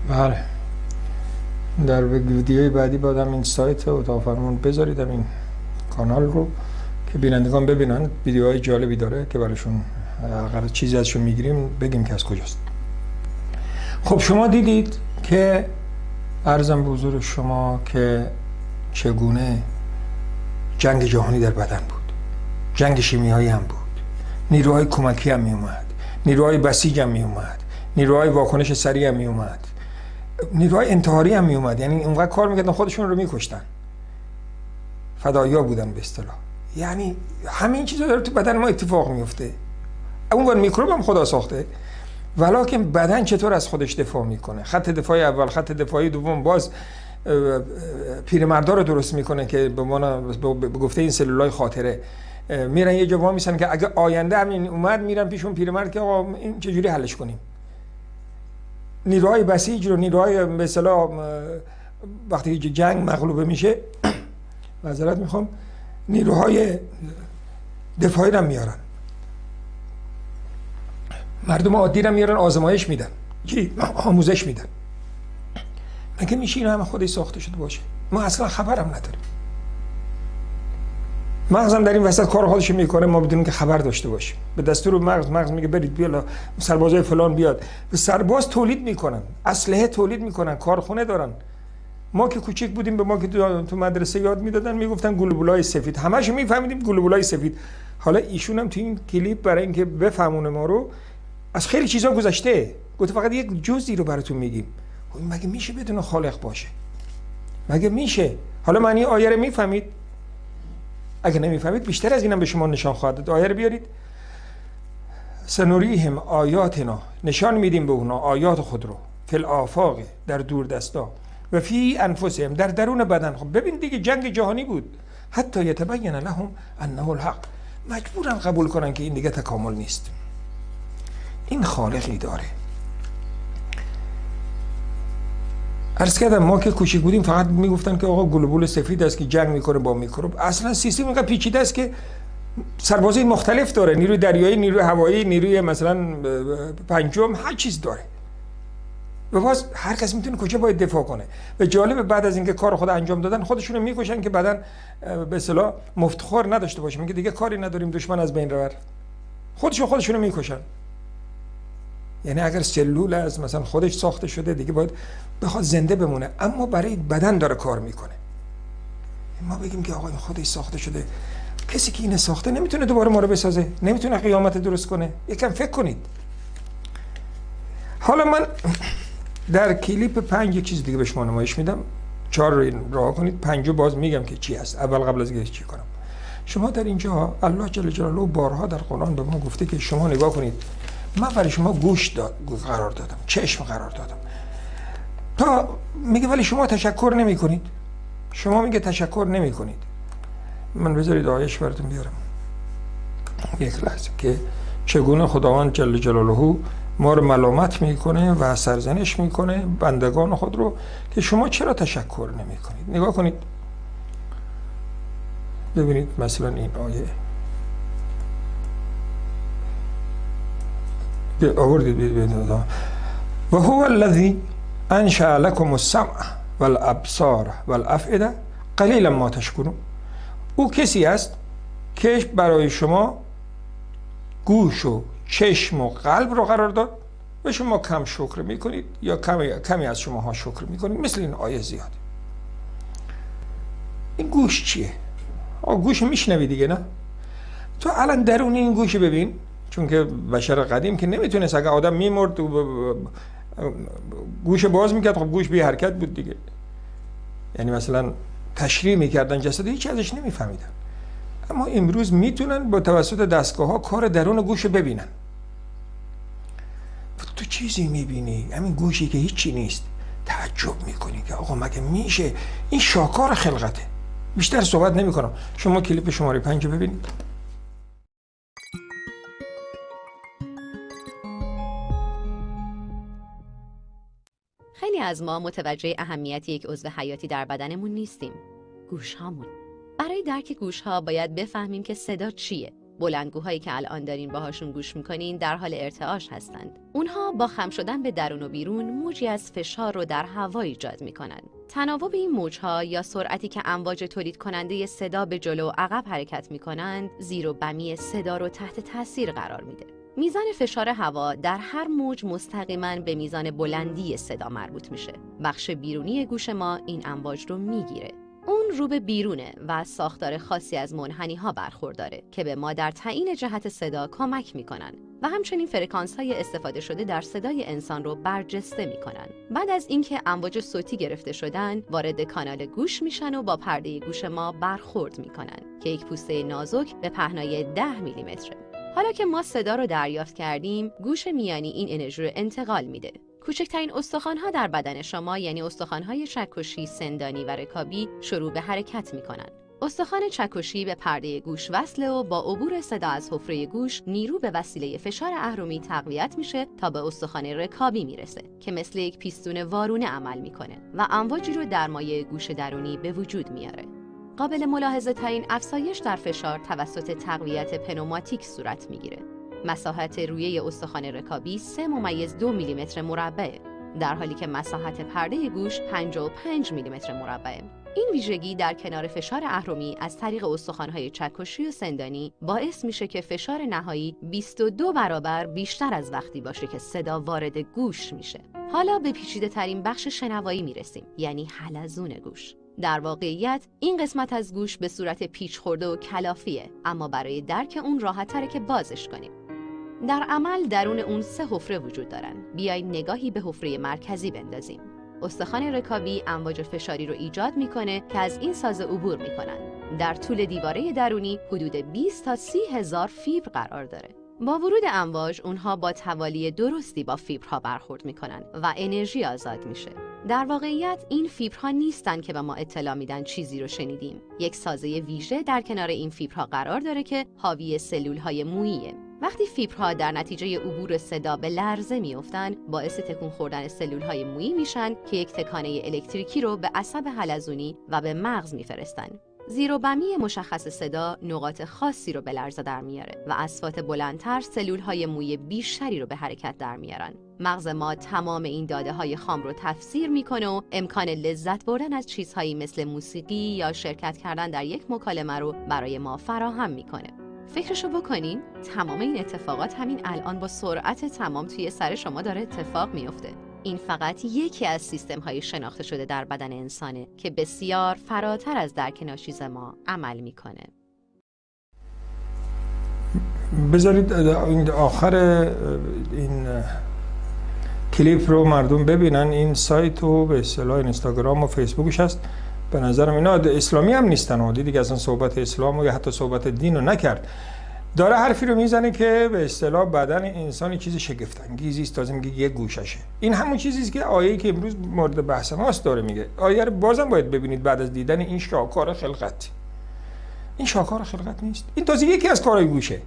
بله. در ویدیوی بعدی بعدم این سایت اتاق فرمان بذارید، این کانال رو که بینندگان ببینن. ویدیوهای جالبی داره که براشون اگر چیزی ازشون میگیریم بگیم که از کجاست. خب شما دیدید که عرضم به حضور شما که چگونه جنگ جهانی در بدن بود، جنگ شیمیایی هم بود، نیروهای کمکی هم می اومد، نیروهای بسیج هم می اومد، نیروهای واکنش سریع هم می اومد، نیروهای انتحاری هم می اومد. یعنی اونقدر کار میکردن خودشون رو میکشتن، فدایا بودن به اصطلاح. یعنی همین چیزا داره تو بدن ما اتفاق میفته. اون میکروب هم خدا ساخته، ولکن بدن چطور از خودش دفاع میکنه. خط دفاع اول، خط دفاعی دوم باز پیرمردا رو درست میکنه که به گفته این سلولای خاطره میرن یه جا وا میسن که اگه آینده همین اومد میرن پیش اون پیرمرد که آقا این چجوری حلش کنیم. نیروهای بسیج رو، نیروهای به اصطلاح وقتی جنگ مغلوب میشه معذرت میخوام، نیروهای دفاعی رو میارن، مردم عادی رو میارن آزمایش میدن، آموزش میدن. مگه میشه این همه خودش ساخته شده باشه؟ ما اصلا خبرم نداریم. مغزم در این وسط کار خودش میکنه، ما بدونیم که خبر داشته باشیم. به دستور مغز میگه برید بیا سربازای فلان بیاد. به سرباز تولید میکنن، اسلحه تولید میکنن، کارخونه دارن. ما که کوچیک بودیم به ما که تو مدرسه یاد میدادن میگفتن گلوبولای سفید، همه‌شو میفهمیدیم گلوبولای سفید. حالا ایشون هم تو این کلیپ برای اینکه بفهمونه ما رو از خیلی چیزا گذشته، گفت فقط یک جزئی رو براتون میگیم. مگه میشه بدون خالق باشه؟ مگه میشه؟ حالا معنی آیه رو میفهمید؟ اگه نمیفهمید بیشتر از اینم به شما نشان خواهد داد. آیه رو بیارید. سنوریهم آیاتنا، نشان میدیم به اونا آیات خود رو، فی الآفاق، در دور دستا، و فی انفسهم، در درون بدن. خب ببین دیگه جنگ جهانی بود. حتی یتبین لهم انه الحق، مجبورن قبول کنن که این دیگه تکامل نیست، این خالقی داره. عرض کردم ما که کوچیک بودیم فقط میگفتن که آقا گلوبول سفید است که جنگ میکنه با میکروب. اصلا سیستم اینقدر پیچیده است که سربازی مختلف داره، نیروی دریایی، نیروی هوایی، نیروی مثلا پنجم، هر چیز داره و باز هر کس میتونه کجا باید دفاع کنه. و جالب بعد از اینکه کار خود انجام دادن خودشونو میکشن که بعدن به اصطلاح مفتخر نداشته باشه، میگه دیگه کاری نداریم دشمن از بین رود، خودشونو میکشن. یعنی اگر سلول از مثلا خودش ساخته شده دیگه باید بخواد زنده بمونه، اما برای بدن داره کار میکنه. ما بگیم که آقا این خودش ساخته شده، کسی که اینو ساخته نمیتونه دوباره ما رو بسازه، نمیتونه قیامت درست کنه. یکم فکر کنید. حالا من در کلیپ 5 یک چیز دیگه به شما نمایش میدم، 4 رو راه کنید، 5 رو باز میگم که چی هست. اول قبل از اینکه چی کنم، شما در اینجا الله جل جلاله بارها در قرآن به ما گفته که شما نگاه کنید، من برای شما گوش قرار دادم، چشم قرار دادم، تا میگه ولی شما تشکر نمی کنید. شما میگه تشکر نمی کنید. من بذارید آیش براتون بیارم یک لحظه که چگونه خداوند جل جلاله ما رو ملامت میکنه و سرزنش میکنه بندگان خود رو که شما چرا تشکر نمی کنید. نگاه کنید، ببینید مثلا این آیه آوردید و هو الذی انشأ لكم السمع والابصار والافئده قلیلا ما تشکرون. او کسی است که برای شما گوش و چشم و قلب رو قرار داد و شما کم شکر میکنید یا کمی از شماها شکر میکنید. مثل این آیه زیاده. این گوش چیه؟ گوش میشنوی دیگه، نه؟ تو الان درون این گوش ببین، چون که بشر قدیم که نمیتونست، اگه آدم میمرد گوش باز میکرد، خب گوش بی حرکت بود دیگه. یعنی مثلا تشریح میکردن جسد، هیچ ازش نمیفهمیدن. اما امروز میتونن با توسط دستگاه ها کار درون گوش ببینن. تو چیزی میبینی، همین گوشی که هیچی نیست، تعجب میکنی که آقا مگه میشه؟ این شاهکار خلقته. بیشتر صحبت نمی کنم. شما کلیپ شماره 5 ببینید. خیلی از ما متوجه اهمیت یک عضو حیاتی در بدنمون نیستیم. گوش‌هامون. برای درک گوش‌ها باید بفهمیم که صدا چیه. بلندگوهایی که الان دارین باهاشون گوش میکنین در حال ارتعاش هستند. اونها با خم شدن به درون و بیرون موجی از فشار رو در هوا ایجاد میکنن. تناوب این موجها یا سرعتی که امواج تولید کننده صدا به جلو و عقب حرکت میکنند، زیر و بمی صدا رو تحت تاثیر قرار میده. میزان فشار هوا در هر موج مستقیما به میزان بلندی صدا مربوط میشه. بخش بیرونی گوش ما این امواج رو میگیره. اون رو به بیرونه و از ساختار خاصی از منحنی ها برخورداره که به ما در تعیین جهت صدا کمک میکنن و همچنین فرکانس های استفاده شده در صدای انسان رو برجسته میکنن. بعد از اینکه امواج صوتی گرفته شدن، وارد کانال گوش میشن و با پرده گوش ما برخورد میکنن که یک پوسته نازک به پهنای 10 میلیمتره. حالا که ما صدا رو دریافت کردیم، گوش میانی این انرژی رو انتقال میده. کوچکترین استخوان‌ها در بدن شما یعنی استخوان‌های چکشی، سندانی و رکابی شروع به حرکت می‌کنن. استخوان چکشی به پرده گوش وصله و با عبور صدا از حفره گوش نیرو به وسیله فشار اهرمی تقویت میشه تا به استخوان رکابی میرسه که مثل یک پیستون وارونه عمل میکنه و امواجی رو در مایع گوش درونی به وجود میاره. قابل ملاحظه ترین افزایش در فشار توسط تقویت پنوماتیک صورت میگیره. مساحت رویه استخوان رکابی 3.2 میلیمتر مربع، در حالی که مساحت پرده گوش 55 میلیمتر مربع. این ویژگی در کنار فشار اهرمی از طریق استخوان‌های چکشی و سندانی باعث میشه که فشار نهایی 22 برابر بیشتر از وقتی باشه که صدا وارد گوش میشه. حالا به پیچیده ترین بخش شنوایی میرسیم، یعنی حلزون گوش. در واقعیت این قسمت از گوش به صورت پیچ خورده و کلافیه، اما برای درک اون راحت‌تره که بازش کنیم. در عمل درون اون 3 حفره وجود دارن. بیایید نگاهی به حفره مرکزی بندازیم. استخوان رکابی امواج فشاری رو ایجاد میکنه که از این سازه عبور میکنن. در طول دیواره درونی حدود 20 تا 30 هزار فیبر قرار داره. با ورود امواج اونها با توالی درستی با فیبرها برخورد میکنن و انرژی آزاد میشه. در واقعیت این فیبرها نیستن که به ما اطلاع میدن چیزی رو شنیدیم. یک سازه ویژه در کنار این فیبرها قرار داره که حاوی سلولهای موییه. وقتی فیبرها در نتیجه عبور صدا به لرزه میافتن، باعث تکون خوردن سلولهای مویی میشن که یک تکانه الکتریکی رو به عصب حلزونی و به مغز میفرستن. زیر و بمی مشخص صدا نقاط خاصی رو به لرزه در میاره و اصوات بلندتر سلولهای مویی بیشتری رو به حرکت در میارن. مغز ما تمام این داده های خام رو تفسیر میکنه و امکان لذت بردن از چیزهایی مثل موسیقی یا شرکت کردن در یک مکالمه رو برای ما فراهم میکنه. فکرشو بکنین، تمام این اتفاقات همین الان با سرعت تمام توی سر شما داره اتفاق میفته. این فقط یکی از سیستم‌های شناخته شده در بدن انسانه که بسیار فراتر از درک ناچیز ما عمل میکنه. بذارید آخر این کلیپ رو مردم ببینن. این سایت و به اصطلاح اینستاگرام و فیسبوکش هست. به نظرم اینا اسلامی هم نیستن و دیگه اصلا صحبت اسلام و یا حتی صحبت دین رو نکرد. داره حرفی رو میزنه که به اصطلاح بدن انسان چیز شگفت انگیزی است، تازه میگه یک گوششه. این همون چیزی است که آیه‌ای که امروز مورد بحث ماست داره میگه. آیه رو بازم باید ببینید بعد از دیدن این شاهکار خلقت. این شاهکار خلقت نیست. این تازه یکی از کارهای گوشه.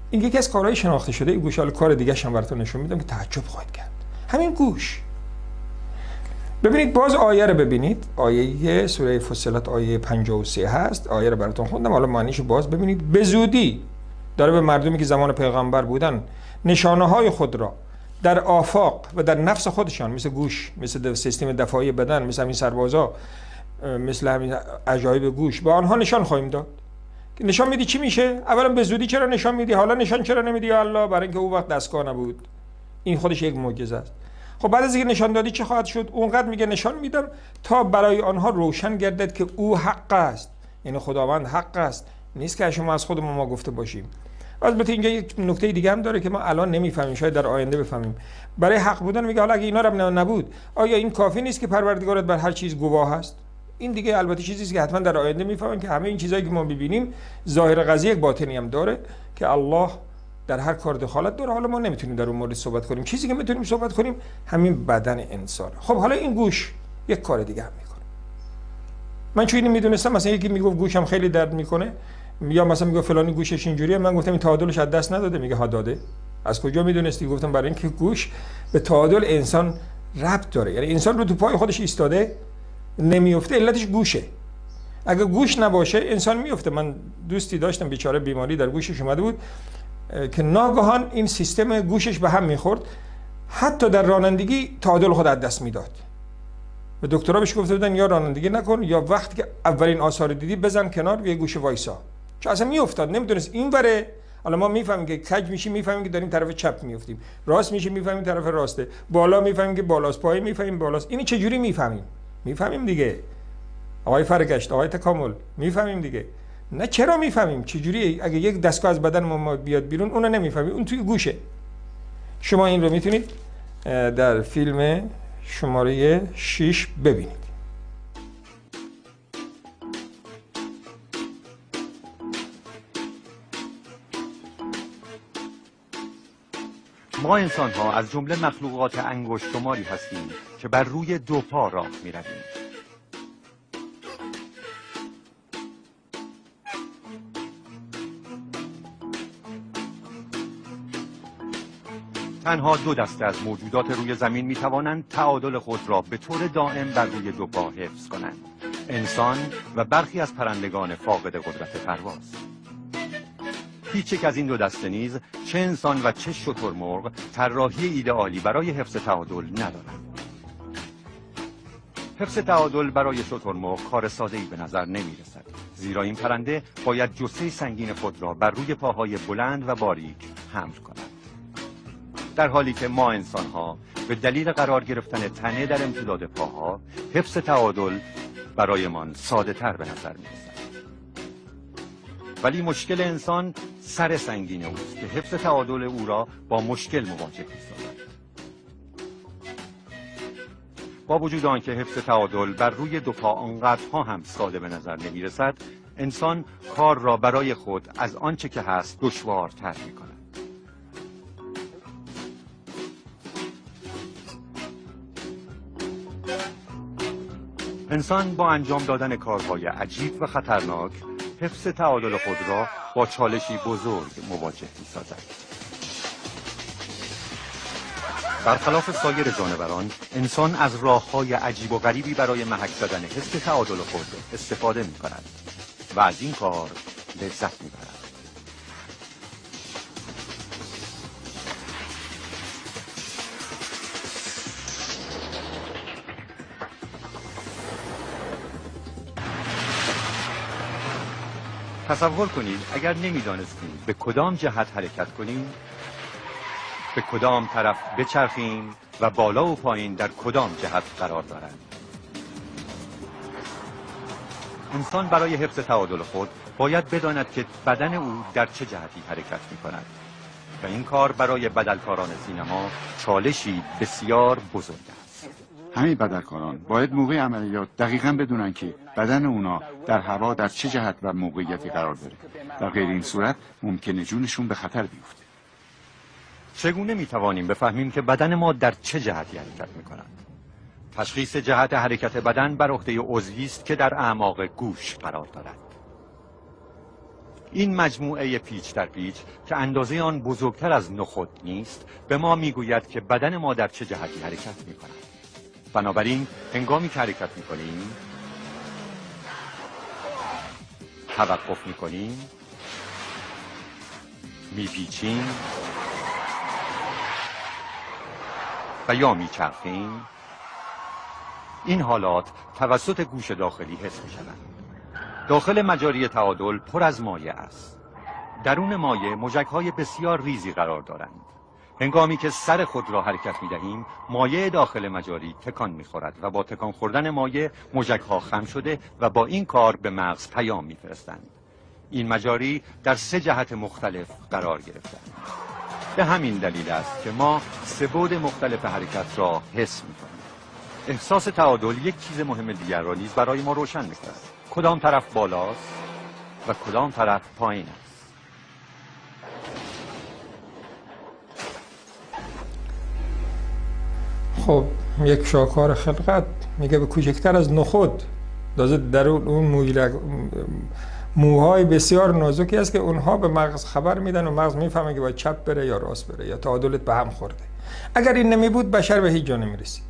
این یکی از کارهای شناخته شده این گوش. حالا کار دیگه هم براتون نشون میدم که تعجب خواهید کرد. همین گوش. ببینید باز آیه رو ببینید. آیه سوره فصلت آیه 53 هست. آیه رو براتون خوندم. حالا معنیشو باز ببینید. به زودی داره به مردمی که زمان پیغمبر بودن نشانه‌های خود را در آفاق و در نفس خودشان، مثل گوش، مثل سیستم دفاعی بدن، مثل همین سربازا، مثل همین عجایب گوش، با آنها نشان خواهیم داد. نشان میدی چی میشه؟ اولا به زودی چرا نشان میدی؟ حالا نشان چرا نمیدی یا الله؟ برای اینکه اون وقت دستگاه نبود. این خودش یک معجزه است. خب بعد از اینکه نشان دادی چه خواهد شد؟ اونقدر میگه نشان میدم تا برای آنها روشن گردد که او حق است. یعنی خداوند حق است. نیست که شما از خودمون ما گفته باشیم. البته اینجا یک نکته دیگه هم داره که ما الان نمیفهمیم، شاید در آینده بفهمیم. برای حق بودن میگه حالا اگه اینا رو نبود، آیا این کافی نیست که پروردگارت بر هر چیز گواه است؟ این دیگه البته چیزی است که حتما در آینده میفهمیم که همه این چیزایی که ما ببینیم ظاهر قضیه یک باطنی هم داره که الله در هر کار دخالت داره. حالا ما نمیتونیم در اون مورد صحبت کنیم. چیزی که میتونیم صحبت کنیم همین بدن انسان. خب حالا این گوش یک کار دیگه هم میکنه. من چون اینو میدونستم، مثلا یکی میگفت گوشم خیلی درد میکنه، یا مثلا میگه فلانی گوشش اینجوریه، من گفتم این تعادلش از دست نداده، میگه ها داده. از کجا میدونستی؟ گفتم برای اینکه گوش به تعادل انسان ربط داره. یعنی انسان رو تو پای خودش ایستاده نمیفته، علتش گوشه. اگه گوش نباشه انسان میفته. من دوستی داشتم بیچاره بیماری در گوشش اومده بود که ناگهان این سیستم گوشش به هم میخورد، حتی در رانندگی تعادل خود از دست میداد. به دکترها بهش گفته بودن یا رانندگی نکن یا وقتی که اولین آثار دیدی بزن کنار و یه گوشه وایسا، چون اصلا میافتاد، نمیدونست این وره. حالا ما میفهمیم که کج میشیم، میفهمیم که داریم طرف چپ میافتیم، راست میشیم میفهمیم طرف راسته، بالا میفهمیم که بالاست، پای میفهمیم بالاست. اینو چه جوری میفهمیم؟ میفهمیم دیگه آقای فرگشت، آقای تکامل، میفهمیم دیگه. نه چرا میفهمیم؟ چه جوری؟ اگه یک دستگاه از بدن ما بیاد بیرون اونو نمیفهمیم، اون توی گوشه. شما این رو میتونید در فیلم شماره 6 ببینید. ما انسان ها از جمله مخلوقات انگشت شماری هستیم که بر روی دو پا راه می رویم. تنها دو دسته از موجودات روی زمین می توانند تعادل خود را به طور دائم بر روی دو پا حفظ کنند: انسان و برخی از پرندگان فاقد قدرت پرواز. هیچ یک از این دو دسته نیز، چه انسان و چه شترمرغ، طراحی ایدئالی برای حفظ تعادل ندارند. حفظ تعادل برای شترمرغ کار ساده‌ای به نظر نمی رسد، زیرا این پرنده باید جثه سنگین خود را بر روی پاهای بلند و باریک حمل کند. در حالی که ما انسان‌ها به دلیل قرار گرفتن تنه در امتداد پاها، حفظ تعادل برایمان ساده‌تر به نظر می‌رسد. ولی مشکل انسان سر سنگین اوست که حفظ تعادل او را با مشکل مواجه می‌سازد. با وجود آنکه حفظ تعادل بر روی دو پا آنقدرها هم ساده به نظر نمی‌رسد، انسان کار را برای خود از آنچه که هست دشوارتر می‌کند. انسان با انجام دادن کارهای عجیب و خطرناک حفظ تعادل خود را با چالشی بزرگ مواجه می‌سازد. برخلاف سایر جانوران، انسان از راه‌های عجیب و غریبی برای محک زدن حفظ تعادل خود استفاده می‌کند و از این کار لذت می‌برد. تصور کنید اگر نمی‌دانستیم به کدام جهت حرکت کنیم، به کدام طرف بچرخیم و بالا و پایین در کدام جهت قرار دارند. انسان برای حفظ تعادل خود باید بداند که بدن او در چه جهتی حرکت می‌کند. و این کار برای بدلکاران سینما چالشی بسیار بزرگ است. همین بدلکاران باید موقع عملیات دقیقاً بدونن که بدن اونا در هوا در چه جهت و موقعیتی قرار داره. در غیر این صورت ممکنه جونشون به خطر بیفته. چگونه میتوانیم بفهمیم که بدن ما در چه جهتی حرکت میکند؟ تشخیص جهت حرکت بدن بر عهده عضوی است که در اعماق گوش قرار دارد. این مجموعه پیچ در پیچ که اندازه آن بزرگتر از نخود نیست به ما میگوید که بدن ما در چه جهتی حرکت میکند. بنابراین هنگامی که حرکت میکنیم توقف میکنیم، میپیچیم و یا میچرخیم، این حالات توسط گوش داخلی حس میشوند. داخل مجاری تعادل پر از مایع است. درون مایع موجک‌های بسیار ریزی قرار دارند. هنگامی که سر خود را حرکت می‌دهیم، مایع داخل مجاری تکان می‌خورد و با تکان خوردن مایع موجک‌ها خم شده و با این کار به مغز پیام می‌فرستند. این مجاری در 3 جهت مختلف قرار گرفتند. به همین دلیل است که ما 3 بعد مختلف حرکت را حس می‌کنیم. احساس تعادل یک چیز مهم دیگر را نیز برای ما روشن می‌کند. کدام طرف بالاست و کدام طرف پایین است. خب یک شاهکار خلقت میگه به کوچکتر از نخود در اون موهای بسیار نازکی است که اونها به مغز خبر میدن و مغز میفهمه که باید چپ بره یا راست بره یا تعادلت به هم خورده. اگر این نمی بود بشر به هیچ جا نمیرسید.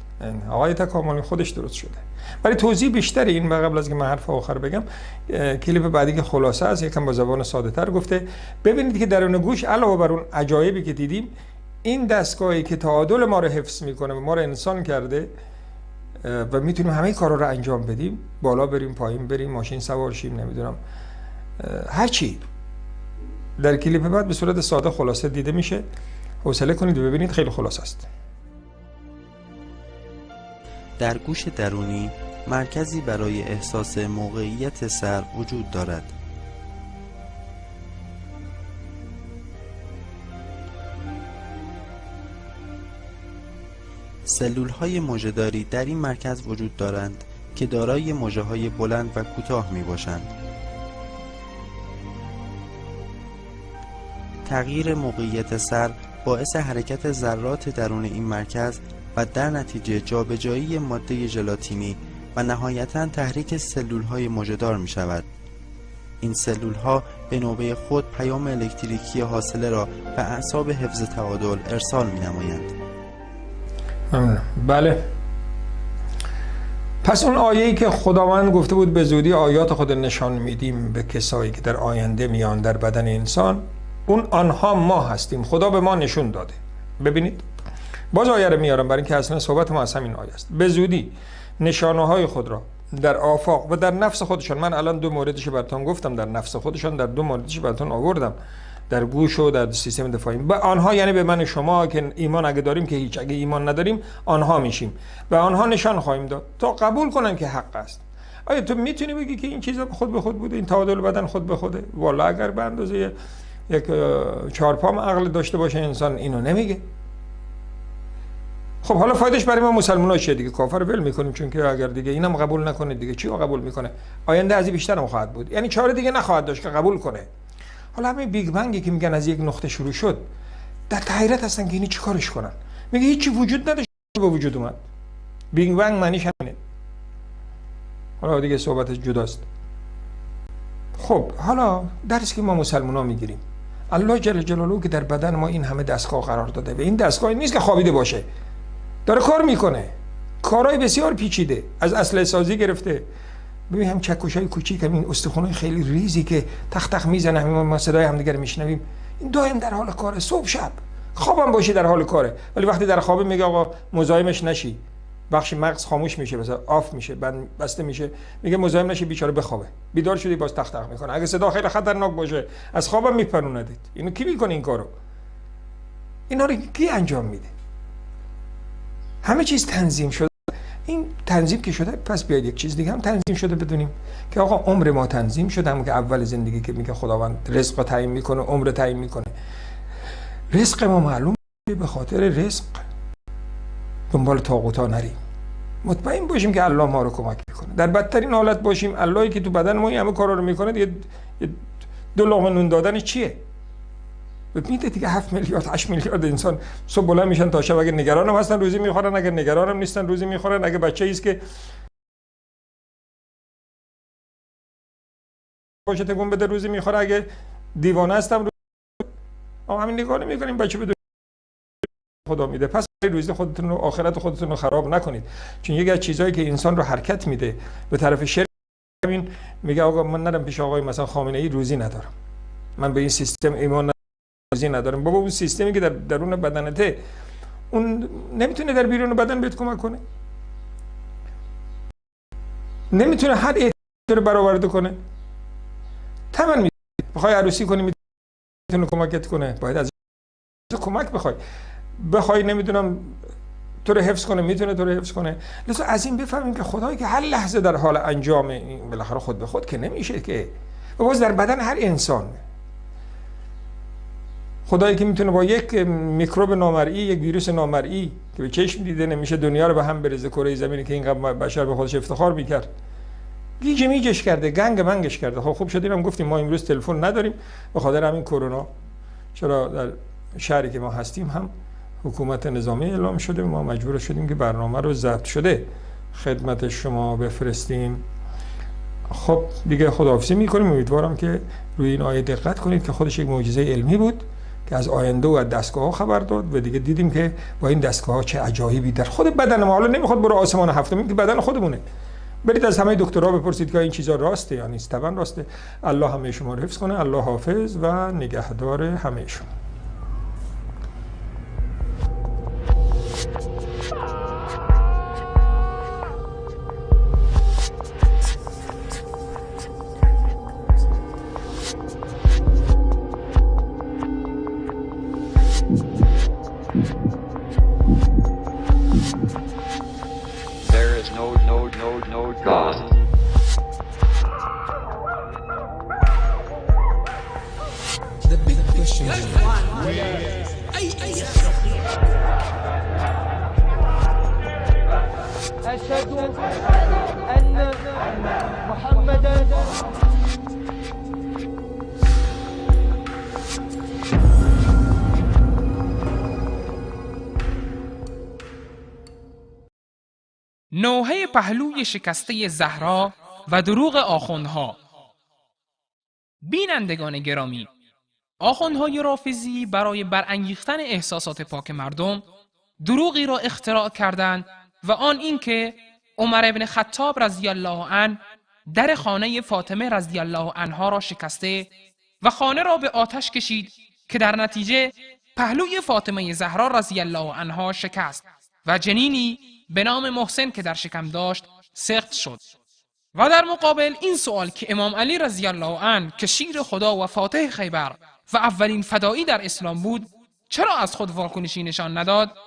آقای تکاملی خودش درست شده. ولی توضیح بیشتری این قبل از که من حرف آخر بگم، کلیپ بعدی که خلاصه است یکم با زبان ساده تر گفته ببینید که درون گوش علاوه بر اون عجایبی که دیدیم، این دستگاهی که تعادل ما رو حفظ میکنه و ما رو انسان کرده و میتونیم همه کارا رو انجام بدیم، بالا بریم پایین بریم ماشین سوار شیم نمیدونم هر چی، در کلیپ بعد به صورت ساده خلاصه دیده میشه. حوصله کنید و ببینید، خیلی خلاصه است. در گوش درونی مرکزی برای احساس موقعیت سر وجود دارد. سلول‌های مژه‌داری در این مرکز وجود دارند که دارای مژه‌های بلند و کوتاه می‌باشند. تغییر موقعیت سر باعث حرکت ذرات درون این مرکز و در نتیجه جابجایی ماده ژلاتینی و نهایتاً تحریک سلول‌های مژه‌دار می‌شود. این سلول‌ها به نوبه خود پیام الکتریکی حاصله را به اعصاب حفظ تعادل ارسال می‌نمایند. بله. پس اون آیه‌ای که خداوند گفته بود به زودی آیات خود نشان میدیم به کسایی که در آینده میان در بدن انسان، اون آنها ما هستیم. خدا به ما نشون داده. ببینید باز آیه رو میارم برای اینکه اصلا صحبت ما از همین آیه است. به زودی نشانه‌های خود را در آفاق و در نفس خودشان، من الان 2 موردش براتون گفتم، در نفس خودشان در 2 موردش براتون آوردم، در گوش و در سیستم دفاعی. به آنها یعنی به من شما که ایمان اگه داریم که هیچ، اگه ایمان نداریم آنها میشیم، به آنها نشان خواهیم داد تا قبول کنن که حق است. آیا تو میتونی بگی که این چیزا خود به خود بوده، این تعادل بدن خود به خوده؟ والا اگر به اندازه یک 4 پام عقل داشته باشه انسان اینو نمیگه. خب حالا فایدهش برای ما مسلمان‌ها چیه دیگه؟ کافر ول میکنیم، چون که اگر دیگه اینم قبول نکنه دیگه چی رو قبول میکنه؟ آینده از این بیشتر هم خواهد بود، یعنی چاره دیگه نخواهد داشت که قبول کنه. حالا همین بیگ بنگی که میگن از یک نقطه شروع شد، در حیرت هستن که اینی چی کارش کنن. میگه هیچی وجود نداشت به وجود اومد. بیگ بنگ معنیش همینه. حالا دیگه صحبت جداست. خب حالا درسی که ما مسلمان‌ها میگیریم، الله جل جلاله که در بدن ما این همه دستگاه قرار داده و این دستگاه نیست که خوابیده باشه، داره کار میکنه، کارهای بسیار پیچیده، از اسلحه سازی گرفته. ببین هم چکشای کوچیک، همین استخوان‌های خیلی ریزی که تخ تخ میزنه، ما صدای همدیگر میشنویم، این دائم در حال کاره، صبح شب. خوابم باشه در حال کاره، ولی وقتی در خواب میگه آقا مزاحمش نشی، بخش مغز خاموش میشه، مثلا آف میشه، بسته میشه، میگه مزاحم نشی بیچاره بخوابه. بیدار شدی باز تخ تخ میکنه، اگه صدا خیلی خطرناک باشه از خوابم میپروندید. اینو کی میکنه این کارو؟ اینا رو کی انجام میده؟ همه چیز تنظیم شده. این تنظیم که شده، پس بیاید یک چیز دیگه هم تنظیم شده بدونیم که آقا عمر ما تنظیم شده، هم که اول زندگی که میگه خداوند رزق تعیین میکنه، عمر تعیین میکنه. رزق ما معلوم، به خاطر رزق دنبال طاغوتا نریم. مطمئن باشیم که الله ما رو کمک میکنه. در بدترین حالت باشیم، اللهی که تو بدن ما این همه کارا رو میکنه، دیگه 2 لقمه نون دادن چیه؟ میده دیگه 7 میلیارد 8 میلیارد انسان صبح بلند میشن تا شب، اگه نگران هم هستن روزی میخورن، اگه نگران هم نیستن روزی میخورن، اگه بچه‌ای است که باشه تکون بده روزی میخوره، اگه دیوانه هستم همین نگاه نمیکنیم بچه بده خدا میده. پس روزی خودتون و آخرت خودتون رو خراب نکنید، چون یکی از چیزایی که انسان رو حرکت میده به طرف شرک، همین میگه آقا من نرم پیش آقای مثلا خامنه ای روزی ندارم، من به این سیستم ایمان ندارم، روزی ندارم. بابا اون سیستمی که در درون بدنته اون نمیتونه در بیرون بدن بهت کمک کنه، نمیتونه هر احتیاجی رو برآورده کنه. تمام میتونه بخوای عروسی کنی میتونه کمکت کنه، باید از کمک بخوای نمیدونم تو رو حفظ کنه، میتونه تو رو حفظ کنه. لذا از این بفهمیم که خدایی که هر لحظه در حال انجام این بالاخره خود به خود که نمیشه که، و باز در بدن هر انسان خدایی که میتونه با یک میکروب نامرئی، یک ویروس نامرئی که به چشم دیده نمیشه دنیا رو به هم بریزه، کره زمینی که اینقدر بشر به خودش افتخار میکرد گیج میجش کرده، گنگ منگش کرده. خب خوب شد اینم گفتیم ما امروز تلفن نداریم به خاطر همین کرونا. چرا در شهری که ما هستیم هم حکومت نظامی اعلام شده، ما مجبور شدیم که برنامه رو ضبط شده خدمت شما بفرستیم. خب دیگه خداحافظی میکنیم. امیدوارم که روی این آیه دقت کنید که خودش یک معجزه علمی بود که از آینده و از دستگاه‌ها خبر داد و دیگه دیدیم که با این دستگاه‌ها چه عجایبی در خود بدن ما. حالا نمیخواد برو آسمان هفتم، که بدن خودمونه. برید از همه دکترها بپرسید که این چیزا راسته یا نیست. طبعا راسته. الله همه شما رو حفظ کنه. الله حافظ و نگهدار همه شما. God. The big question is أشهد أن محمدا نوحه پهلوی شکسته زهرا و دروغ آخوندها. بینندگان گرامی، آخوندهای رافضی برای برانگیختن احساسات پاک مردم دروغی را اختراع کردند و آن این که عمر ابن خطاب رضی الله عنه در خانه فاطمه رضی الله عنها را شکسته و خانه را به آتش کشید که در نتیجه پهلوی فاطمه زهرا رضی الله عنها شکست و جنینی به نام محسن که در شکم داشت سقط شد. و در مقابل این سوال که امام علی رضی الله عنه که شیر خدا و فاتح خیبر و اولین فدایی در اسلام بود چرا از خود واکنشی نشان نداد،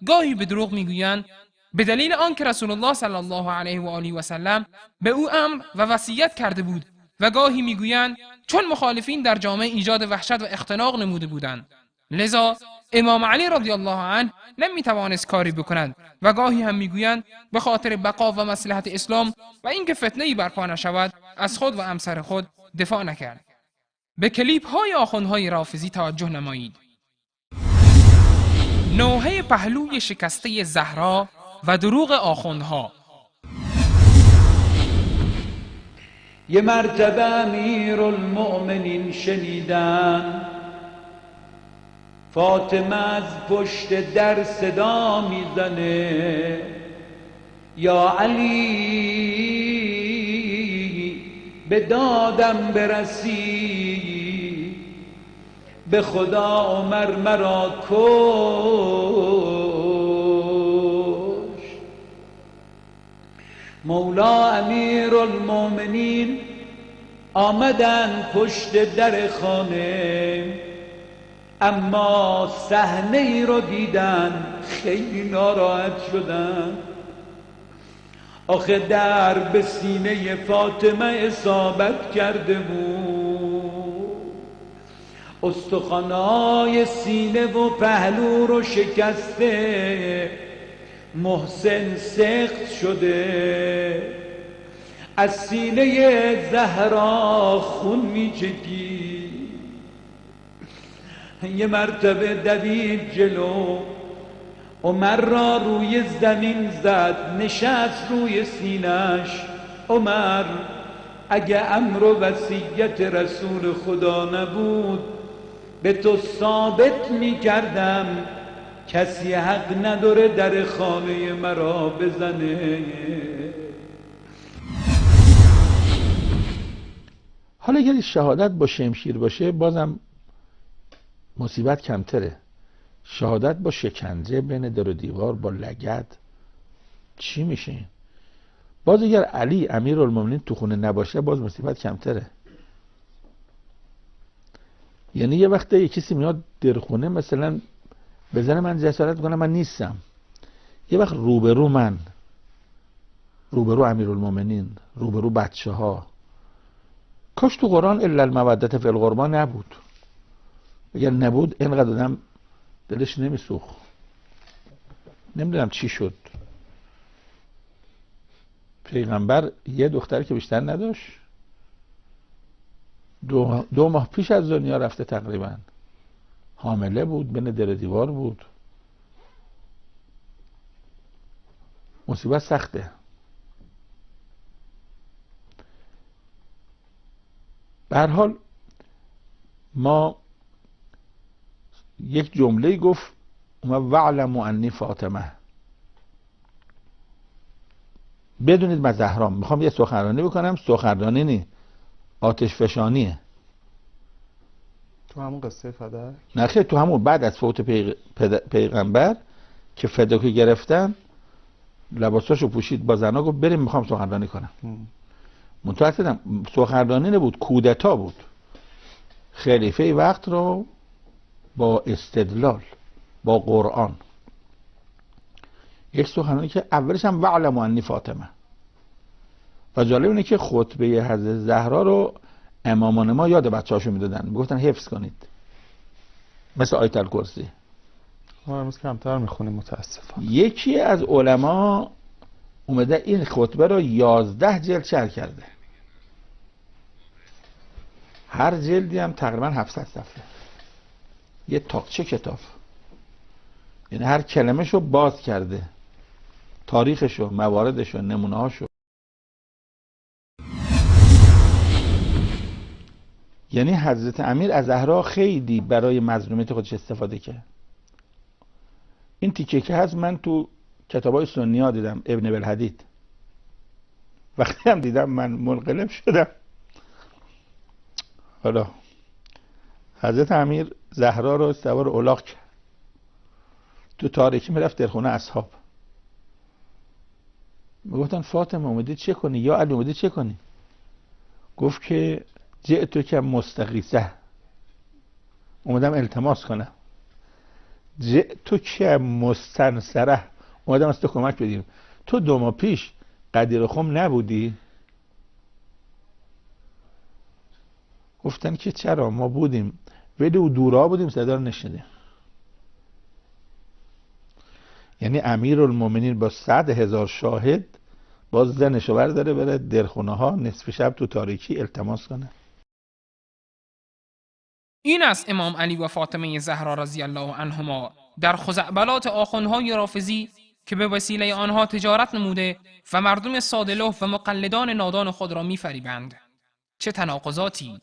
گاهی به دروغ میگویند به دلیل آن که رسول الله صلی الله علیه و آله و سلم به او امر و وصیت کرده بود، و گاهی میگویند چون مخالفین در جامعه ایجاد وحشت و اختناق نموده بودند لذا امام علی رضی الله عنه نمیتوانست کاری بکند، و گاهی هم میگویند به خاطر بقا و مصلحت اسلام و اینکه فتنه‌ای برپا نشود از خود و همسر خود دفاع نکرد. به کلیپ های آخوندهای رافضی توجه نمایید. نوحه پهلوی شکسته زهرا و دروغ آخوندها. یه مرتبه امیرالمؤمنین شنیدن فاطمه از پشت در صدا میزنه یا علی به دادم برسی، به خدا عمر مرا کش. مولا امیرالمؤمنین آمدن پشت در خانه، اما صحنه ای رو دیدن خیلی ناراحت شدن. آخه در به سینه فاطمه اصابت کرده بود. استخوانای سینه و پهلو رو شکسته، محسن سخت شده، از سینه زهرا خون میچکی. یه مرتبه دوید جلو، عمر را روی زمین زد، نشست روی سینش. عمر اگه امر و وصیت رسول خدا نبود به تو ثابت میکردم کسی حق نداره در خانه مرا بزنه. حالا اگر شهادت با شمشیر باشه بازم مصیبت کمتره. شهادت با شکنجه بین در و دیوار با لگد چی میشه؟ باز اگر علی امیرالمومنین تو خونه نباشه باز مصیبت کمتره. یعنی یه وقته یه کسی میاد در خونه مثلا بزنه، من جسارت کنم من نیستم، یه وقت روبرو من، روبرو امیرالمومنین، روبرو بچه ها. کاش تو قرآن الا المودة فی القربى نبود. اگر نبود اینقدر آدم دلش نمیسوخت. نمیدونم چی شد. پیغمبر یه دختر که بیشتر نداشت، دو ماه پیش از دنیا رفته تقریبا، حامله بود، بین در دیوار بود. مصیبت سخته. به هر حال ما یک جمله گفت وعلموا انی فاطمه، بدونید من زهرام. میخوام یه سخنرانی بکنم، سخنرانی نی، آتش فشانیه. تو همون قصه فدک؟ نه خیلی، تو همون بعد از فوت پیغمبر که فداکو گرفتن لباساشو پوشید با زنا، گفت بریم میخوام سخنرانی کنم. منتظرم سخنرانی نبود، کودتا بود. خلیفه وقت رو با استدلال، با قرآن، یک سخنرانی که اولش هم وعلموا انی فاطمه. و جالب اینه که خطبه حضرت زهرا رو امامان ما یاد بچه‌هاشون میدادن، میگفتن حفظ کنید، مثل آیت الکرسی. ما امروز کمتر میخونیم متاسفانه. یکی از علما اومده این خطبه رو 11 جلد شرح کرده، هر جلدی هم تقریبا 700 صفحه، یه تاقچه کتاب. یعنی هر کلمه‌شو باز کرده، تاریخشو، مواردشو، نمونه‌هاشو. یعنی حضرت امیر از زهرا خیلی برای مظلومیت خودش استفاده کرد. این تیکه که هست من تو کتابای سنی ها دیدم، ابن بالحدید. وقتی هم دیدم من منقلب شدم. حالا حضرت امیر زهرا رو سوار الاغ کرد، تو تاریکی میرفت در خونه اصحاب. میگفتن فاطمه اومدی چه کنی؟ یا علی اومدی چه کنی؟ گفت که جئتو که مستغیثه، اومدم التماس کنم. جئتو که مستنصره، اومدم از تو کمک بدیم. تو 2 ماه پیش قدیر خم نبودی؟ گفتن که چرا، ما بودیم ولی او دورا بودیم، صدا رو نشنیدیم. یعنی امیرالمومنین با 100,000 شاهد باز زنشو برداره بره در خونه ها نصف شب تو تاریکی التماس کنه. این است امام علی و فاطمه زهرا رضی الله عنهما در خزعبلات آخوندهای رافضی که به وسیله آنها تجارت نموده و مردم ساده‌لوح و مقلدان نادان خود را می‌فریبند. چه تناقضاتی!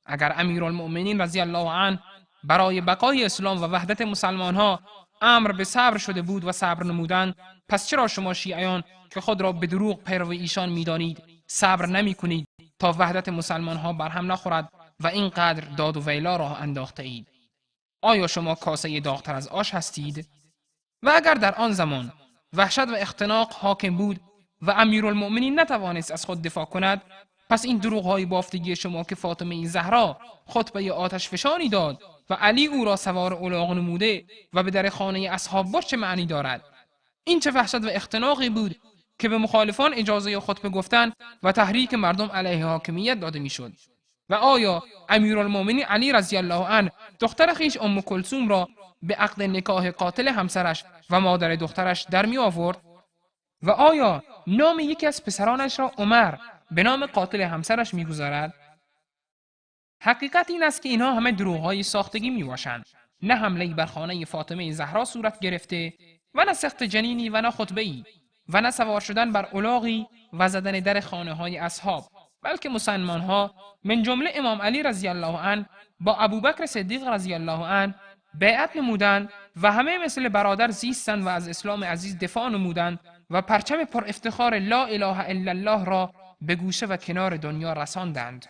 اگر امیرالمؤمنین رضی الله عنه برای بقای اسلام و وحدت مسلمانها امر به صبر شده بود و صبر نمودند، پس چرا شما شیعیان که خود را به دروغ پیرو ایشان می‌دانید صبر نمی‌کنید تا وحدت مسلمانها برهم نخورد و اینقدر داد و ویلا راه انداخته اید؟ آیا شما کاسه داغ‌تر از آش هستید؟ و اگر در آن زمان وحشت و اختناق حاکم بود و امیرالمؤمنین نتوانست از خود دفاع کند، پس این دروغ‌های بافتگی شما که فاطمه زهرا خطبه آتش فشانی داد و علی او را سوار الاغ نموده و به در خانه اصحاب باش چه معنی دارد؟ این چه وحشت و اختناقی بود که به مخالفان اجازه خطبه گفتن و تحریک مردم علیه حاکمیت داده میشد. و آیا امیرالمومنین علی رضی الله عنه دختر خیش ام کلثوم را به عقد نکاح قاتل همسرش و مادر دخترش در می آورد؟ و آیا نام یکی از پسرانش را عمر به نام قاتل همسرش می گذارد؟ حقیقت این است که اینها همه دروغ‌های ساختگی می باشند. نه حمله‌ای بر خانه فاطمه زهرا صورت گرفته و نه سخت جنینی و نه خطبه‌ای و نه سوار شدن بر الاغی و زدن در خانه‌های اصحاب، بلکه مسلمان‌ها من جمله امام علی رضی الله عنه با ابوبکر صدیق رضی الله عنه بیعت نمودند و همه مثل برادر زیستند و از اسلام عزیز دفاع نمودند و پرچم پر افتخار لا اله الا الله را به گوشه و کنار دنیا رساندند.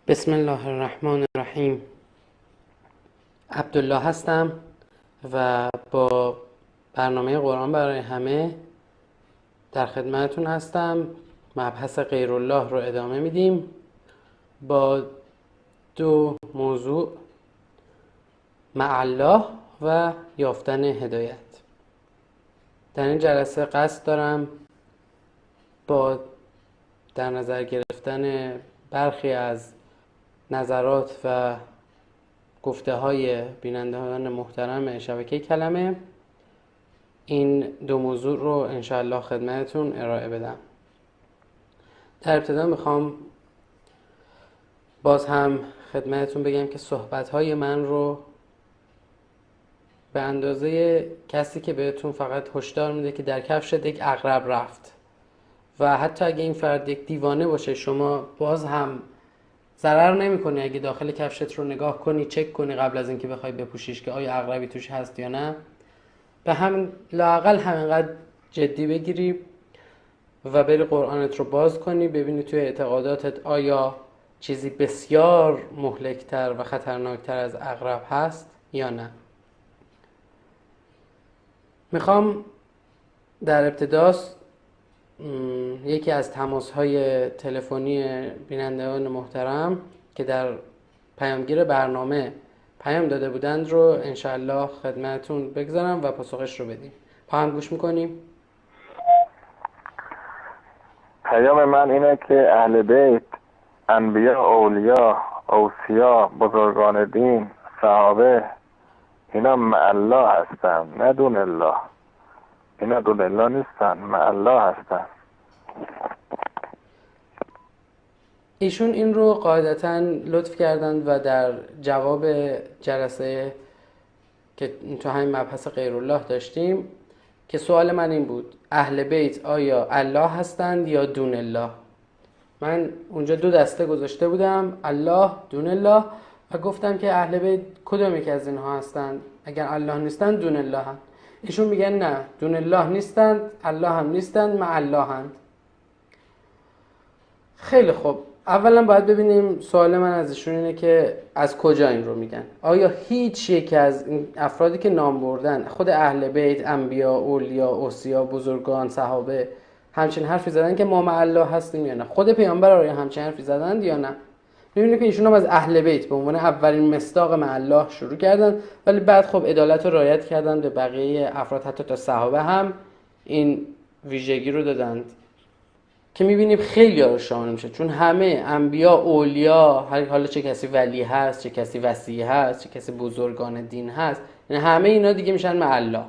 بسم الله الرحمن الرحیم. عبدالله هستم و با برنامه قرآن برای همه در خدمتتون هستم. مبحث غیرالله رو ادامه میدیم با 2 موضوع: مع الله و یافتن هدایت. در این جلسه قصد دارم با در نظر گرفتن برخی از نظرات و گفته های بینندگان محترم شبکه کلمه این 2 موضوع رو انشاءالله خدمتتون ارائه بدم. در ابتدا میخوام باز هم خدمتتون بگم که صحبت های من رو به اندازه کسی که بهتون فقط هشدار میده که در کفشت یک عقرب رفت و حتی اگه این فرد یک دیوانه باشه شما باز هم ضرر نمی‌کنی اگه داخل کفشت رو نگاه کنی، چک کنی قبل از اینکه بخوای بپوشیش که آیا عقربی توش هست یا نه. به هم لااقل همینقدر جدی بگیری و بری قرآنت رو باز کنی ببینی توی اعتقاداتت آیا چیزی بسیار مهلکتر و خطرناکتر از عقرب هست یا نه. میخوام در ابتدا یکی از تماس‌های تلفنی بینندگان محترم که در پیامگیر برنامه پیام داده بودند رو انشاءالله خدمتتون بگذارم و پاسخش رو بدیم. با هم گوش میکنیم. پیام من اینه که اهل بیت، انبیا، اولیا، اوصیا، بزرگان دین، صحابه، اینا مع الله هستن نه دون الله. اینا دون الله نیستن، مع الله هستن. ایشون این رو قاعدتاً لطف کردند و در جواب جلسه که تو همین مبحث غیرالله داشتیم که سوال من این بود: اهل بیت آیا الله هستند یا دون الله؟ من اونجا 2 دسته گذاشته بودم، الله، دون الله، و گفتم که اهل بیت کدوم یک از اینها هستند؟ اگر الله نیستند دون الله هستند. ایشون میگن نه، دون الله نیستند، الله هم نیستند، مع الله هستند. خیلی خوب، اولا باید ببینیم سوال من از ایشون اینه که از کجا این رو میگن. آیا هیچ یک از این افرادی که نام بردن، خود اهل بیت، انبیا، اولیا، اوصیا، بزرگان، صحابه، همچین حرفی زدن که ما مع الله هستیم یا نه؟ خود پیامبر آیا همچین حرفی زدند یا نه؟ می‌بینیم که ایشون هم از اهل بیت به عنوان اولین مصداق مع الله شروع کردن، ولی بعد خب عدالت رو رعایت کردن، به بقیه افراد حتی تا صحابه هم این ویژگی رو دادند که می‌بینیم خیلی ها رو شامل میشه، چون همه انبیا، اولیا، حالا چه کسی ولی هست، چه کسی وصی هست، چه کسی بزرگان دین هست، یعنی همه اینا دیگه میشن مع الله.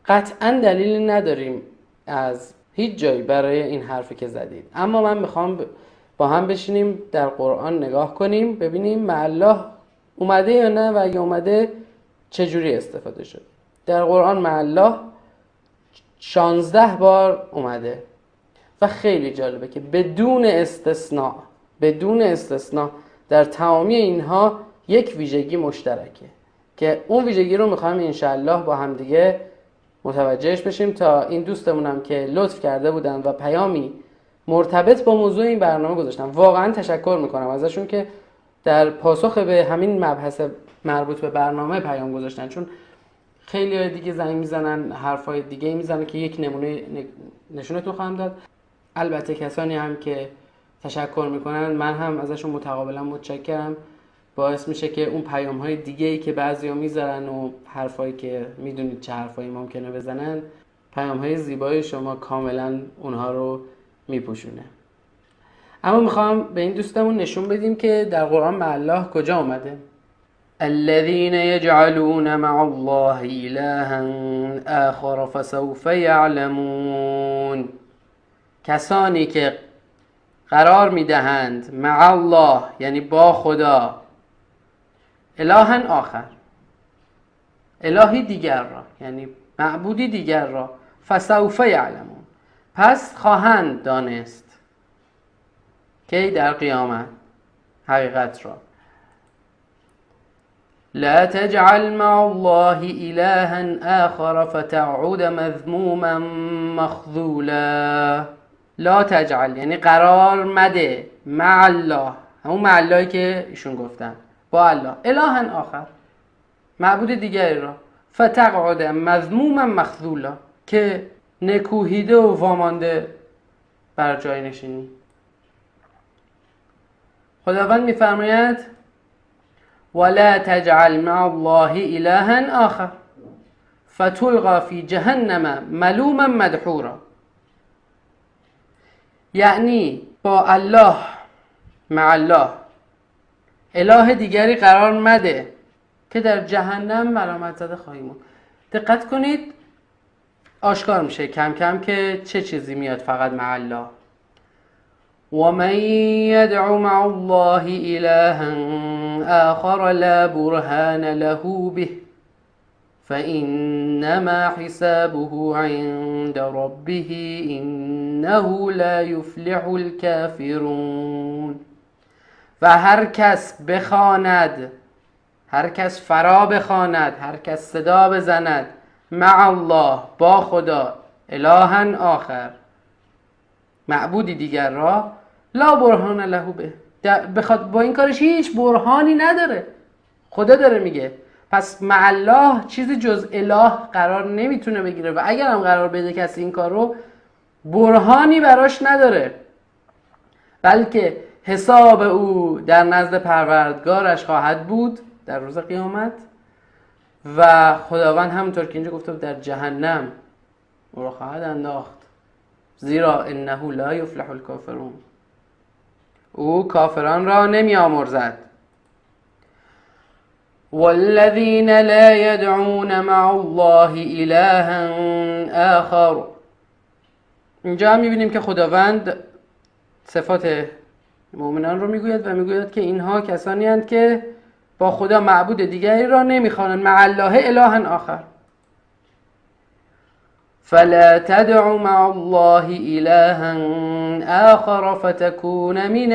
قطعا دلیلی نداریم از هیچ جایی برای این حرفی که زدید، اما من میخوام با هم بشینیم در قرآن نگاه کنیم ببینیم مع الله اومده یا نه و اگه اومده چجوری استفاده شد. در قرآن مع الله 16 بار اومده و خیلی جالبه که بدون استثناء در تمامی اینها یک ویژگی مشترکه که اون ویژگی رو میخوایم انشاءالله با هم دیگه متوجهش بشیم. تا این دوستمونم که لطف کرده بودن و پیامی مرتبط با موضوع این برنامه گذاشتن، واقعا تشکر میکنم ازشون که در پاسخ به همین مبحث مربوط به برنامه پیام گذاشتن، چون خیلی دیگه زنگ میزنن، حرفای دیگه میزنن که یک نمونه نشونتون خواهم داد. البته کسانی هم که تشکر میکنن، من هم ازشون متقابلا متشکرم. باعث میشه که اون پیام‌های دیگه‌ای که بعضیا میذارن و حرفایی که میدونید چه حرفایی ممکنه بزنن، پیام‌های زیبای شما کاملا اونها رو میپوشونه. اما میخوام به این دوستمون نشون بدیم که در قرآن مع الله کجا اومده. الذين يجعلون مع الله إلها آخر فسوف يعلمون. کسانی که قرار میدهند مع الله یعنی با خدا الها آخر، الهی دیگر را یعنی معبودی دیگر را، فسوف یعلمون پس خواهند دانست که در قیامت حقیقت را. لا تجعل مع الله إلها آخر فتعود مذموما مخذولا. لا تجعل یعنی قرار مده، مع الله همون مع اللهی که ایشون گفتن، با الله الها آخر معبود دیگری را، فتقعد مذموما مخذولا که نکوهیده و وامانده بر جای نشینی. خداوند میفرماید ولا تجعل مع الله إلها آخر فتلقى في جهنم ملوما مدحورا. یعنی با الله مع الله اله دیگری قرار مده که در جهنم ملامت زده خواهی موند. دقت کنید آشکار میشه کم کم که چه چیزی میاد فقط مع الله. ومن يدع مع الله إلها آخر لا برهان له به فإنما حسابه عند ربه إنه لا يفلح الكافرون. و هر کس بخواند، هر کس فرا بخواند، هر کس صدا بزند مع الله با خدا الها آخر معبودی دیگر را، لا برهان له به بخواد با این کارش هیچ برهانی نداره. خدا داره میگه پس مع الله چیزی جز اله قرار نمیتونه بگیره و اگر هم قرار بده کسی این کار رو برهانی براش نداره، بلکه حساب او در نزد پروردگارش خواهد بود در روز قیامت و خداوند همونطور که اینجا گفته در جهنم او را خواهد انداخت، زیرا انه لا یفلح الکافرون، او کافران را نمی آمرزد. والذین لا يدعون مع الله إلها آخر. اینجا هم میبینیم که خداوند صفات مؤمنان رو میگوید و میگوید که اینها کسانی هستند که با خدا معبود دیگری را نمیخوانند، مع الله الها آخر. فلا تدع مع الله إلها آخر فتكون من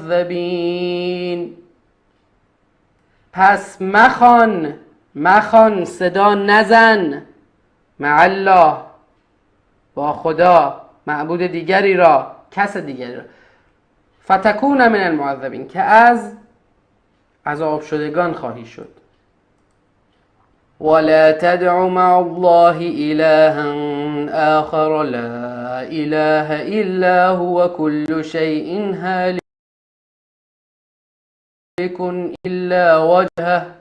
المعذبين. پس مخوان صدا نزن مع الله با خدا معبود دیگری را، کس دیگری را، فتكون من المعذبین که از عذاب شدگان خواهی شد. ولا تدع مع الله إلها آخر لا إله إلا هو كل شيء هالك إلا وجهه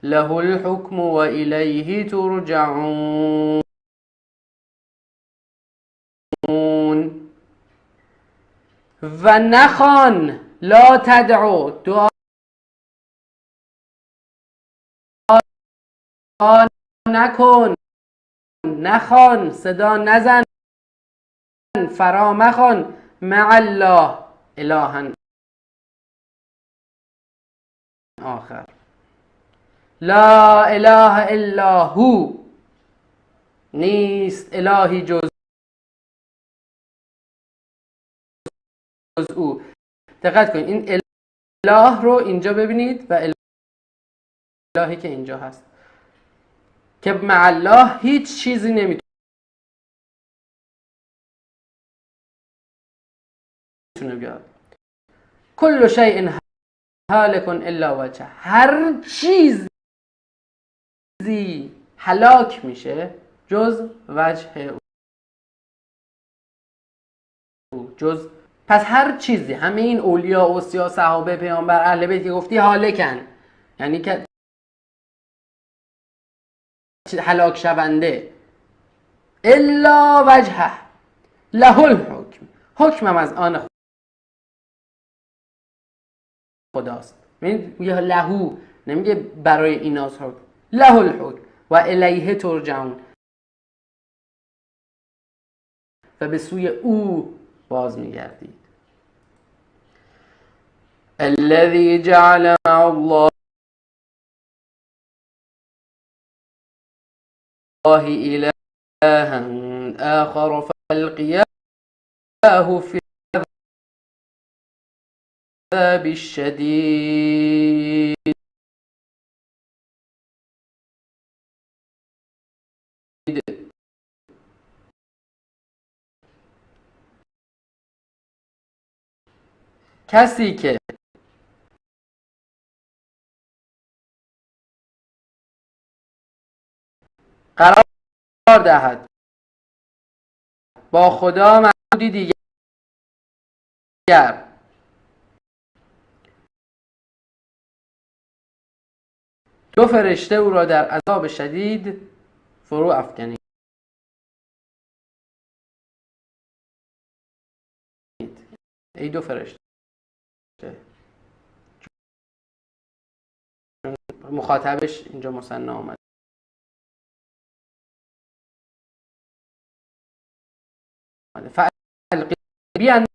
له الحكم وإليه ترجعون. و نخوان، لا تدعو دعا نکن، نخوان صدا نزن، فرا مخوان مع الله الها آخر. لا اله الا هو، نیست الهی جز او. دقت کنید این اله رو اینجا ببینید و الهی که اینجا هست که مع الله هیچ چیزی نمیتونه بیاد. کل شیء هالک الا وجهه، هر چیزی هلاک میشه جز وجه او، جز پس هر چیزی، همه این اولیا، اوصیا، صحابه، پیامبر، اهل بیت که گفتی هالکن، یعنی که هلاک شونده، الا وجهه له الحکم، حکمم از آن خداست. میگه لهو، نمیگه برای ایناست حکم، له الحکم و الیه ترجعون، و به سوی او باز میگردید. الذي جعل مع الله إلها آخر فألقياه في العذاب الشديد. کسی که قرار دهد با خدا معبودی دیگر دو فرشته او را در عذاب شدید فرو افکنید. ای دو فرشته، مخاطبش اینجا مثنی آمد. فالقی بیان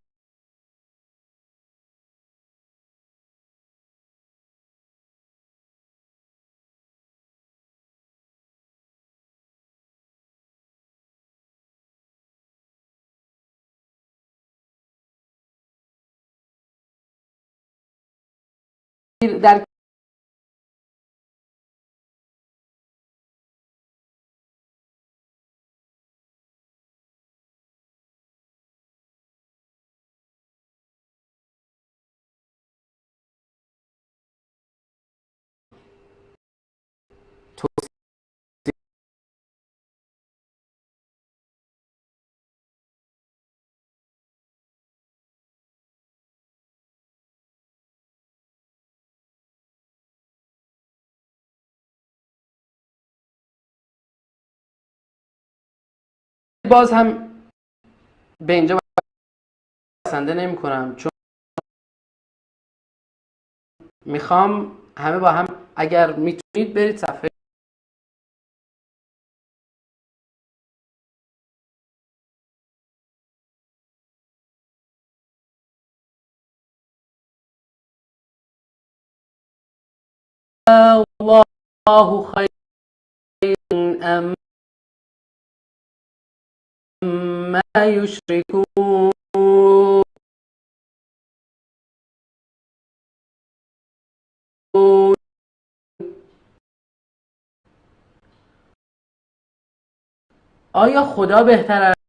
در باز هم به اینجا بسنده نمی کنم، چون میخوام همه با هم اگر میتونید برید صفحه الله خیر ام ما یشرکون. آیا خدا بهتر است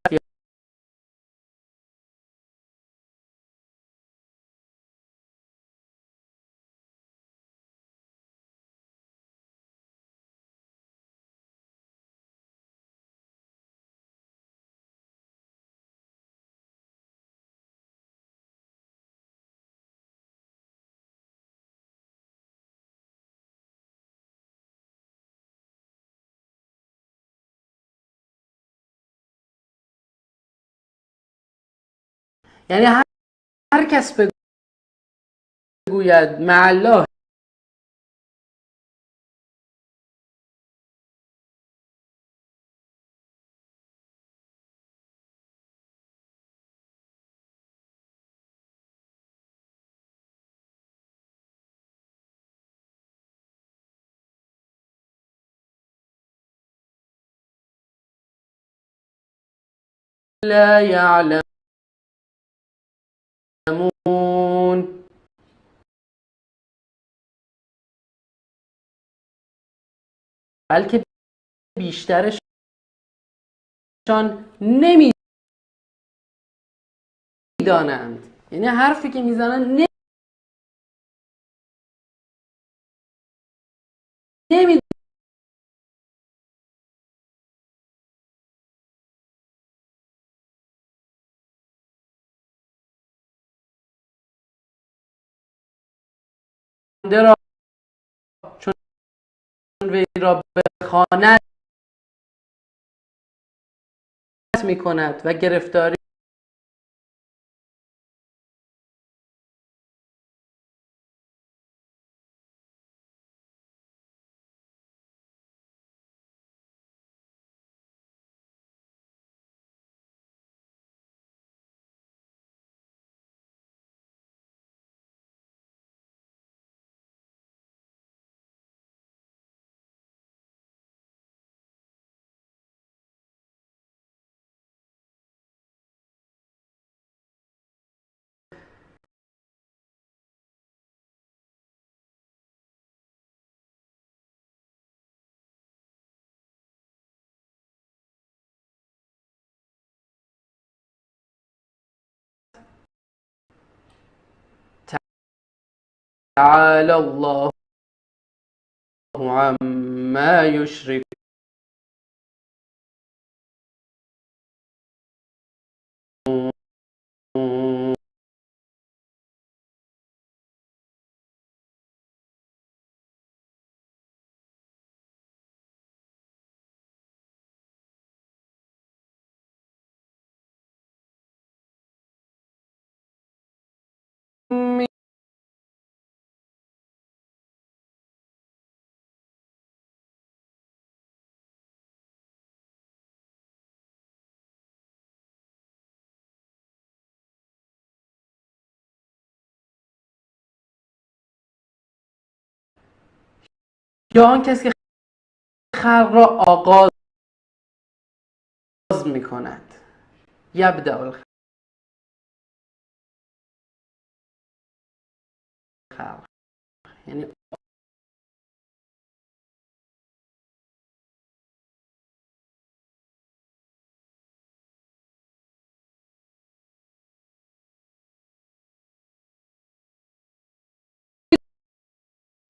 یعنی هر کس بگوید مع الله لا يعلمون، بلکه بیشترشان نمیدانند. یعنی حرفی که میزنن نمیدانند. را چون وی را بخواند می کند و گرفتاری تعالی الله عما یشرکون. یا آن کسی که خلق را آغاز می کند. یبدأ الخلق، یعنی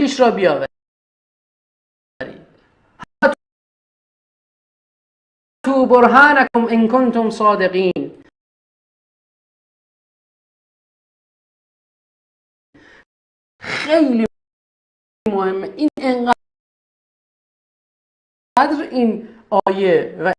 پیش را بیاورید. هاتوا برهانکم ان کنتم صادقین. خیلی مهمه این، انقدر این آیه و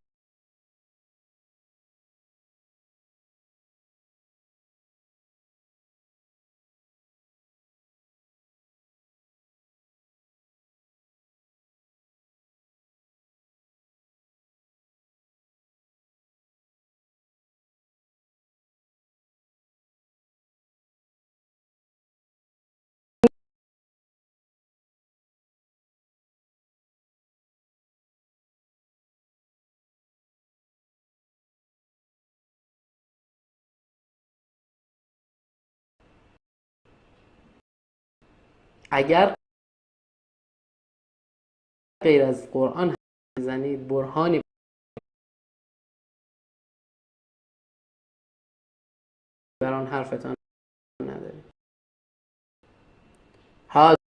اگر غیر از قرآن زنید برهانی بر آن حرفتان ندارید. هاتوا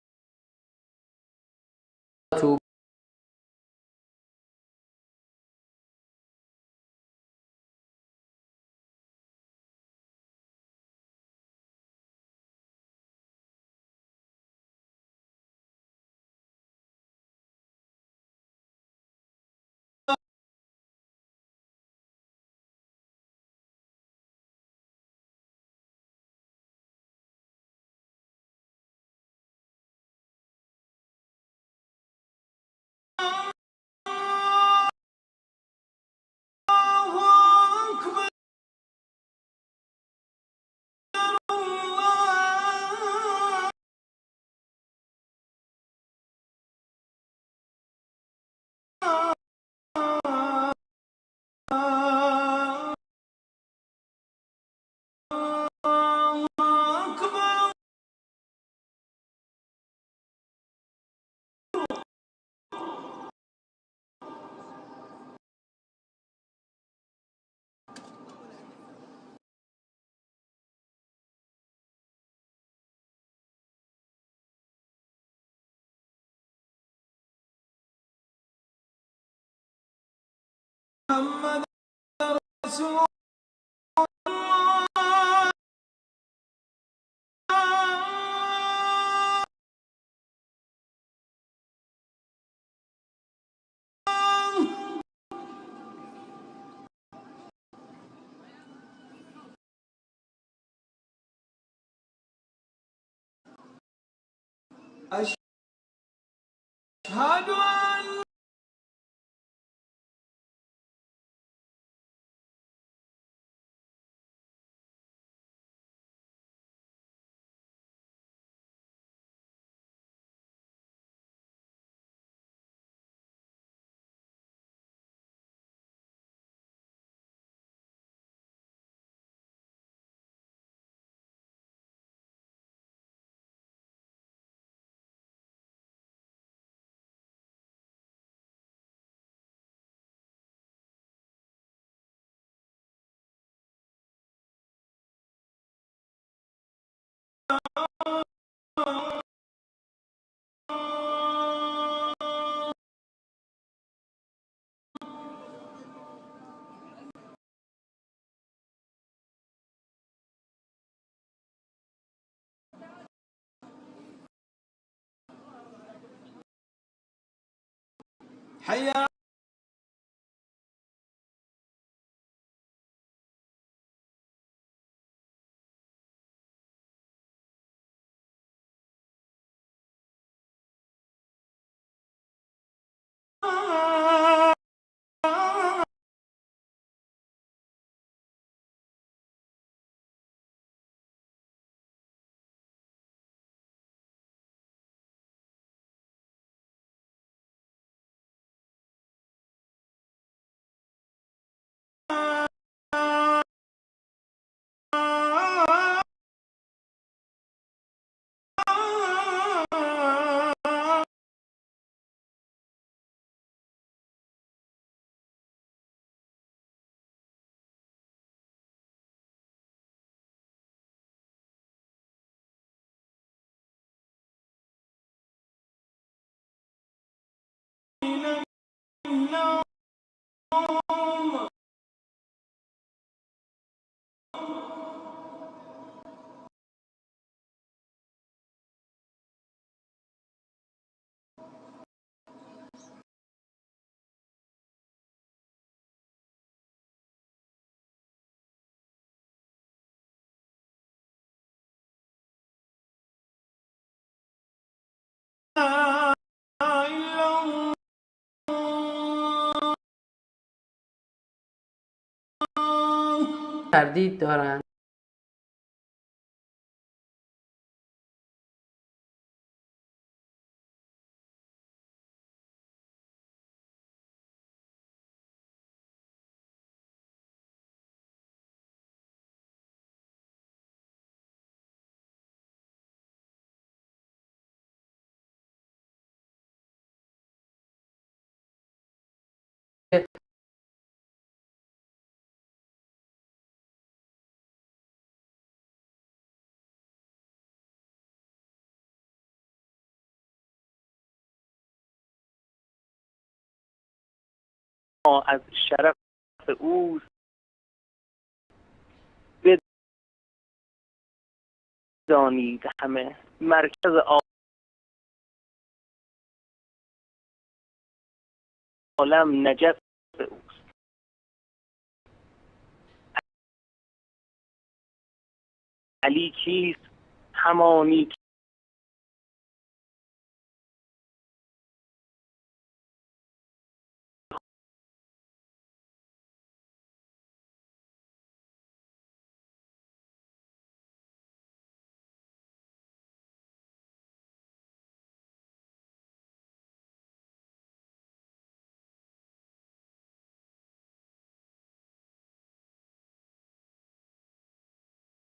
محمد رسول أشهد أن حي تردید دارن. از شرف او بدانید همه مرکز عالم نجف اوست. علی کیست؟ همانی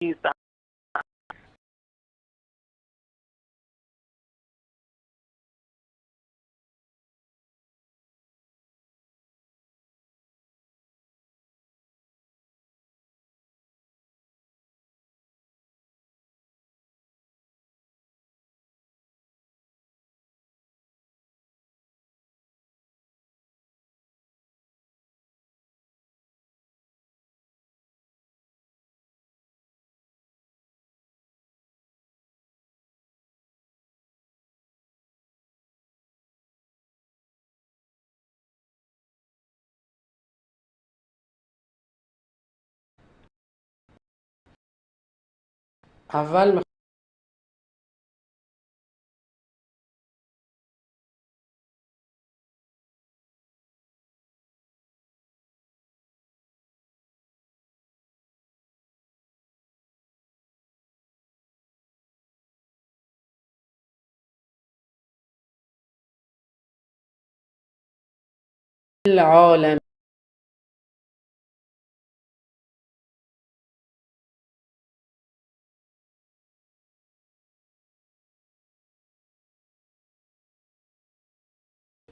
کیست؟ اول العالمین.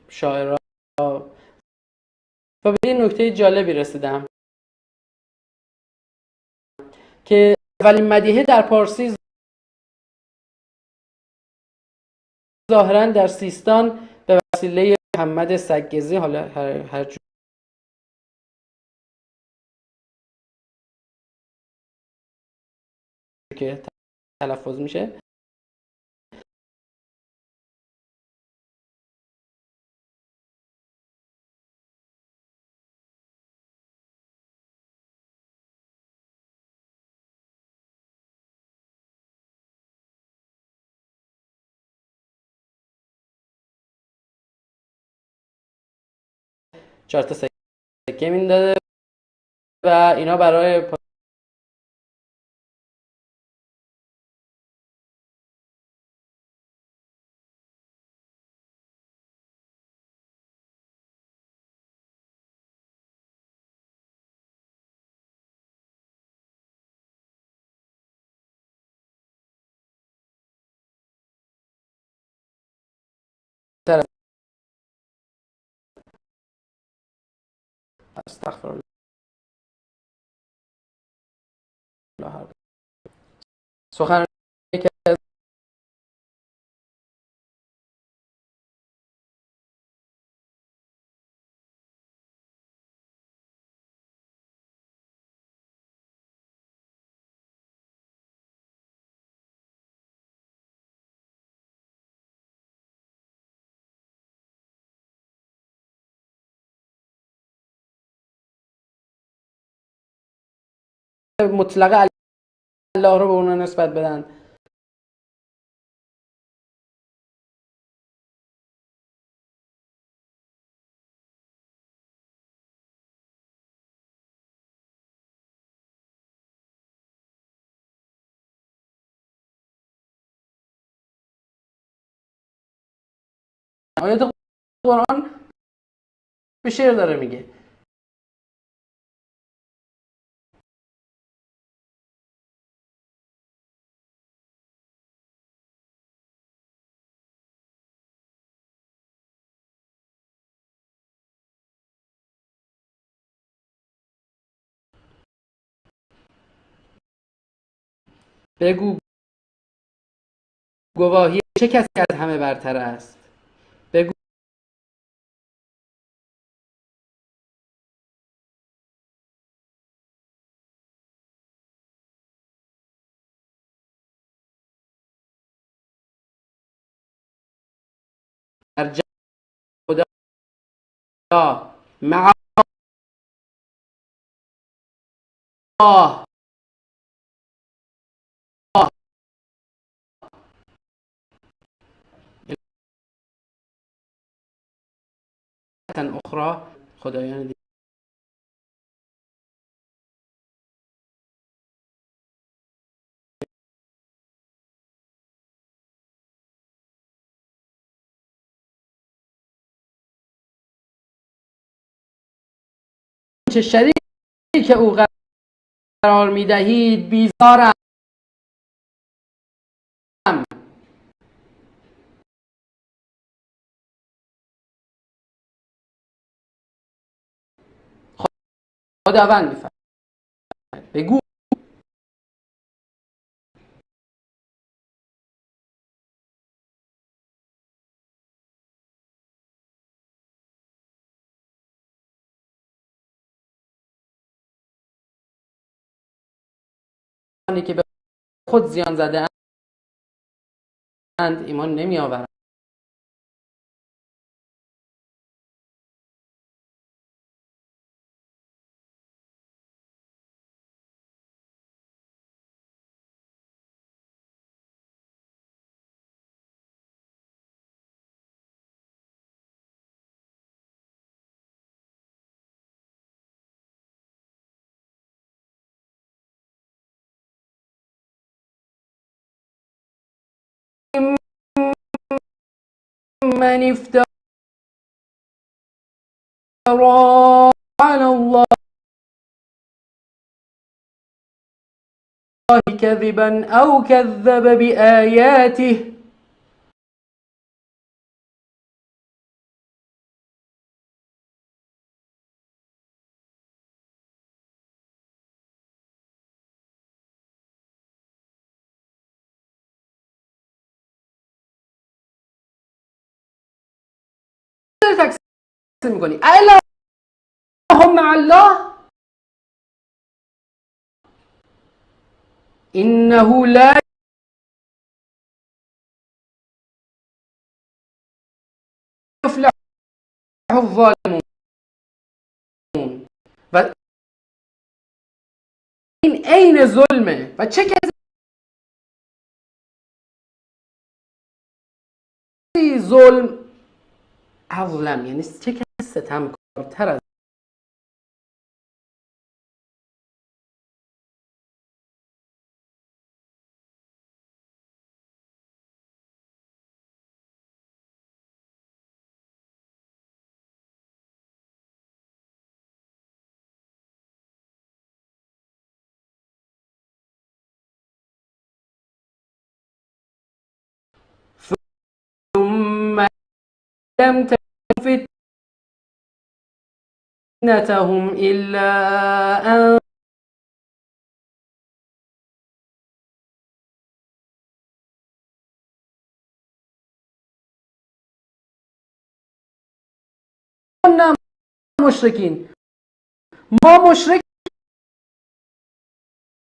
شاعرها و به این نکته جالبی رسیدم که اولین مدیحه در پارسی ظاهرا در سیستان به وسیله محمد سگزی، حالا هر جور که تلفظ میشه، چهار تا سکه میندازه و اینا برای استغفر الله. سخن که مطلق الله رو به اونا نسبت بدن. آیات قرآن به شعر داره میگه. بگو گواهی چه کسی از همه برتر است؟ بگو در خدا مع الله اخرى، خدایان دیگه. چه شریک او قرار میدهید بیزارم. خداوند میفرماید بگو که به خود زیان زده اند ایمان نمی آورند. من افترى على الله كذبا أو كذب بآياته تقسیم میکنی اله مع الله إنه لا يفلح الظالمون و این عین ظلمه و چه کسی ظلم اظلم، یعنی چه کسی ستمکارتر از ثم لم تكن فتنتهم إلا أن كنا مشرکین، ما مشرک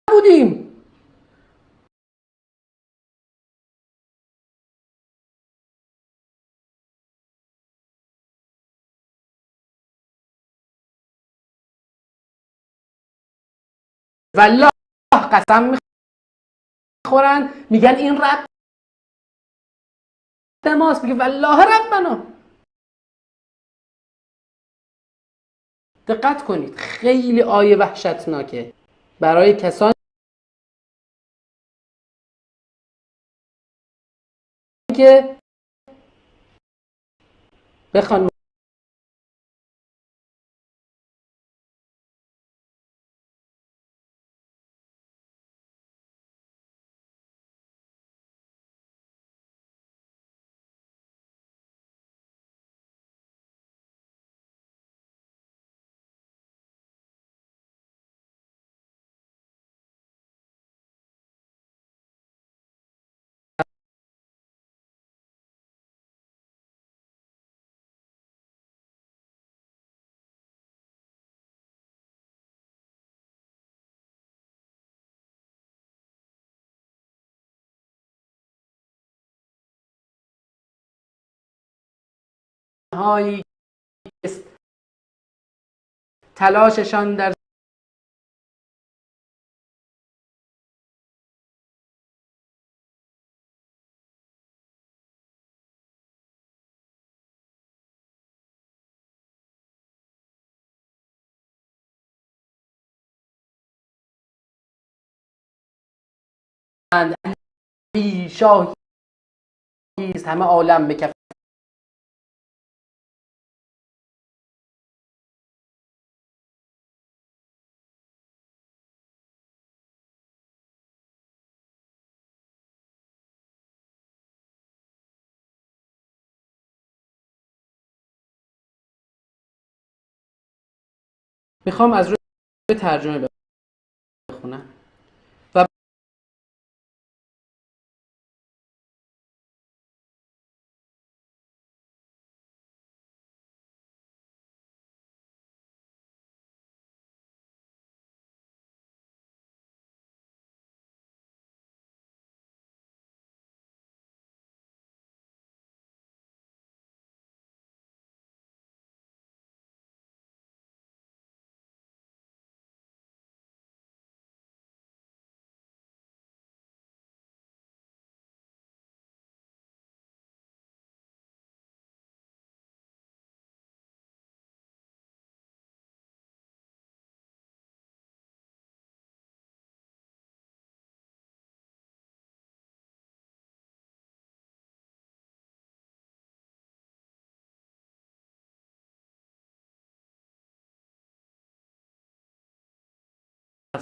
بودیم. والله قسم میخورن میگن این رب ماست، میگه والله ربنا. دقت کنید، خیلی آیه وحشتناکه برای کسانی که بخوان هایی تلاششان در علی شاهی است همه عالم به کف میخوام از روی ترجمه بخونم.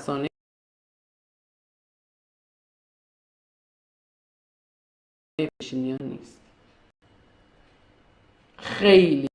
افسانه پیشینیان نیست. خیلی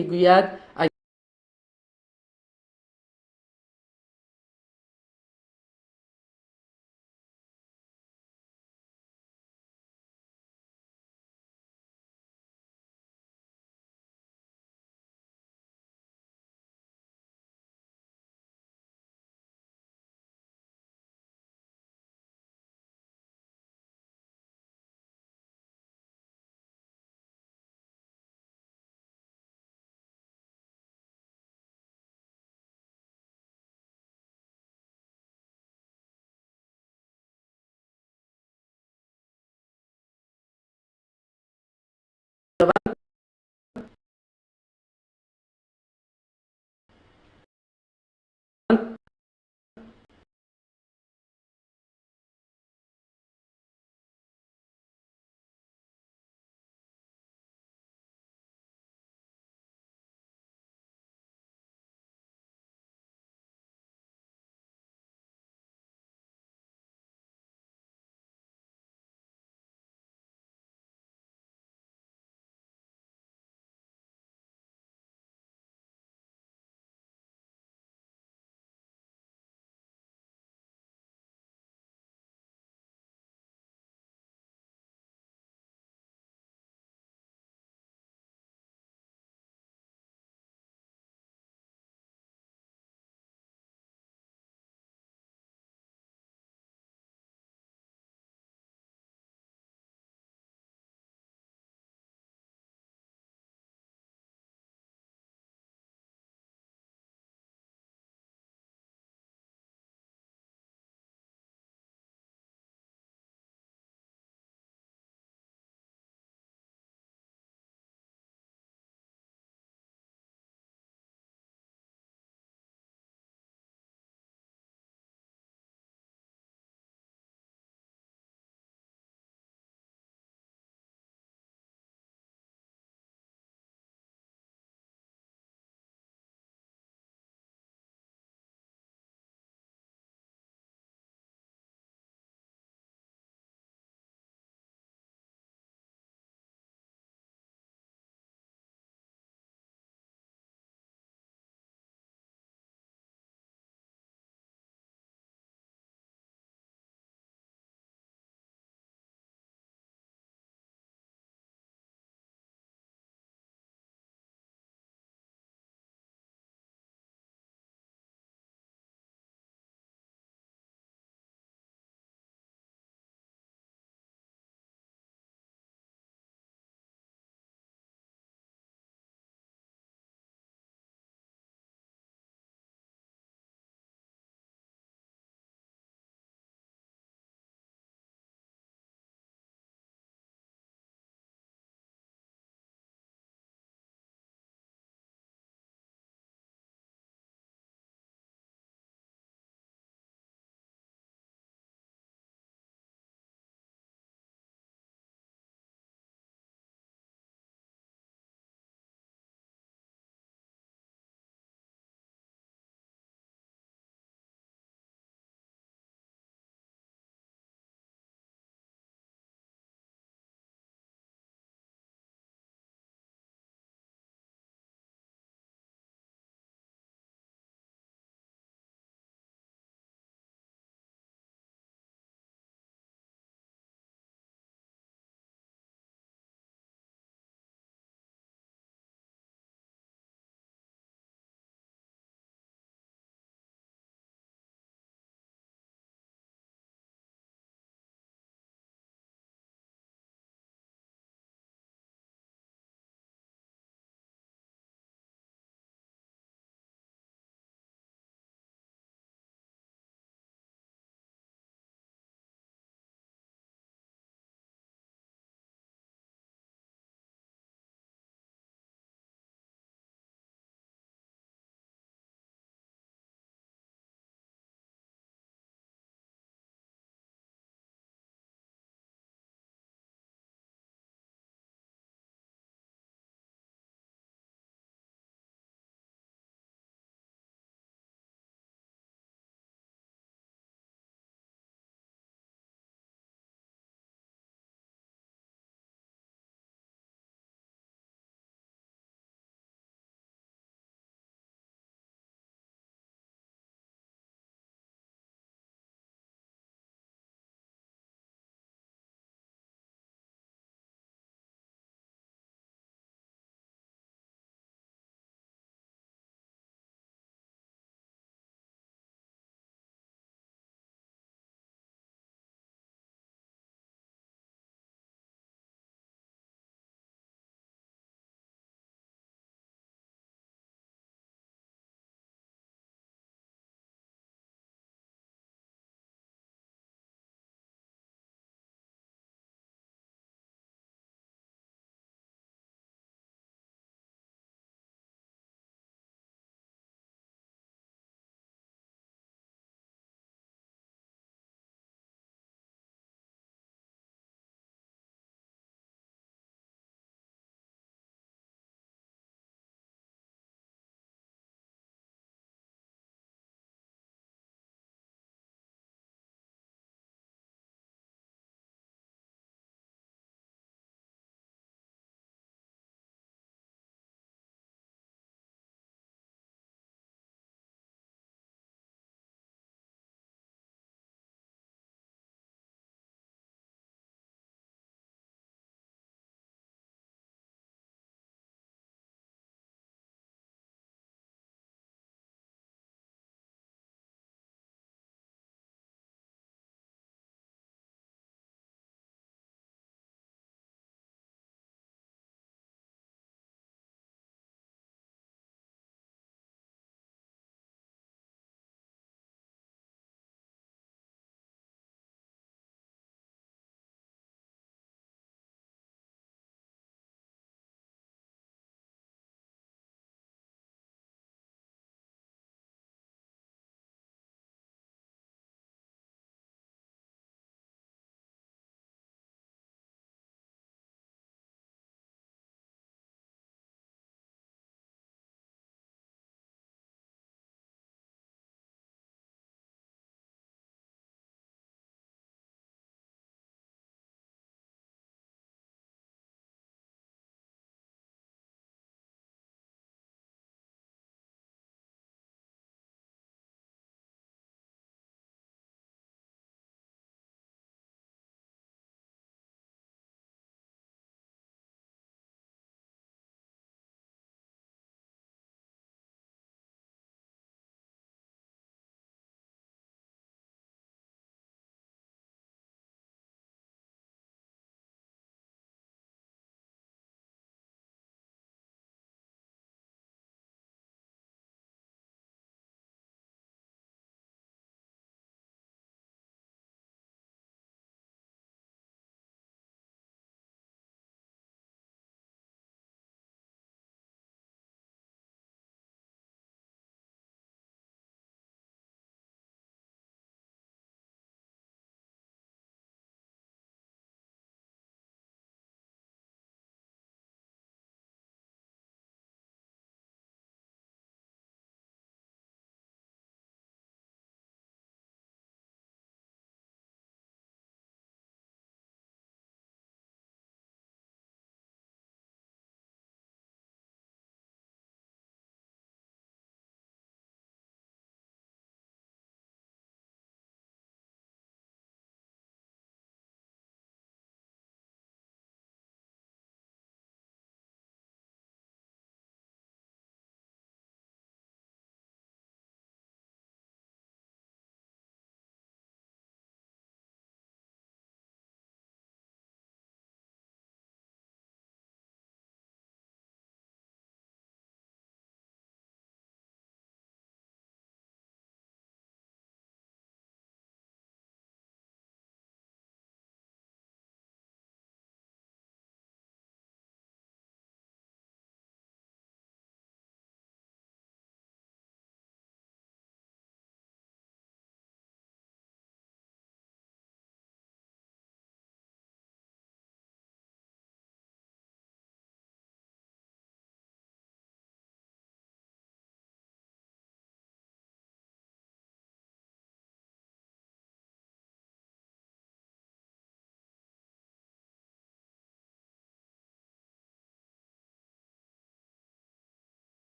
میگوید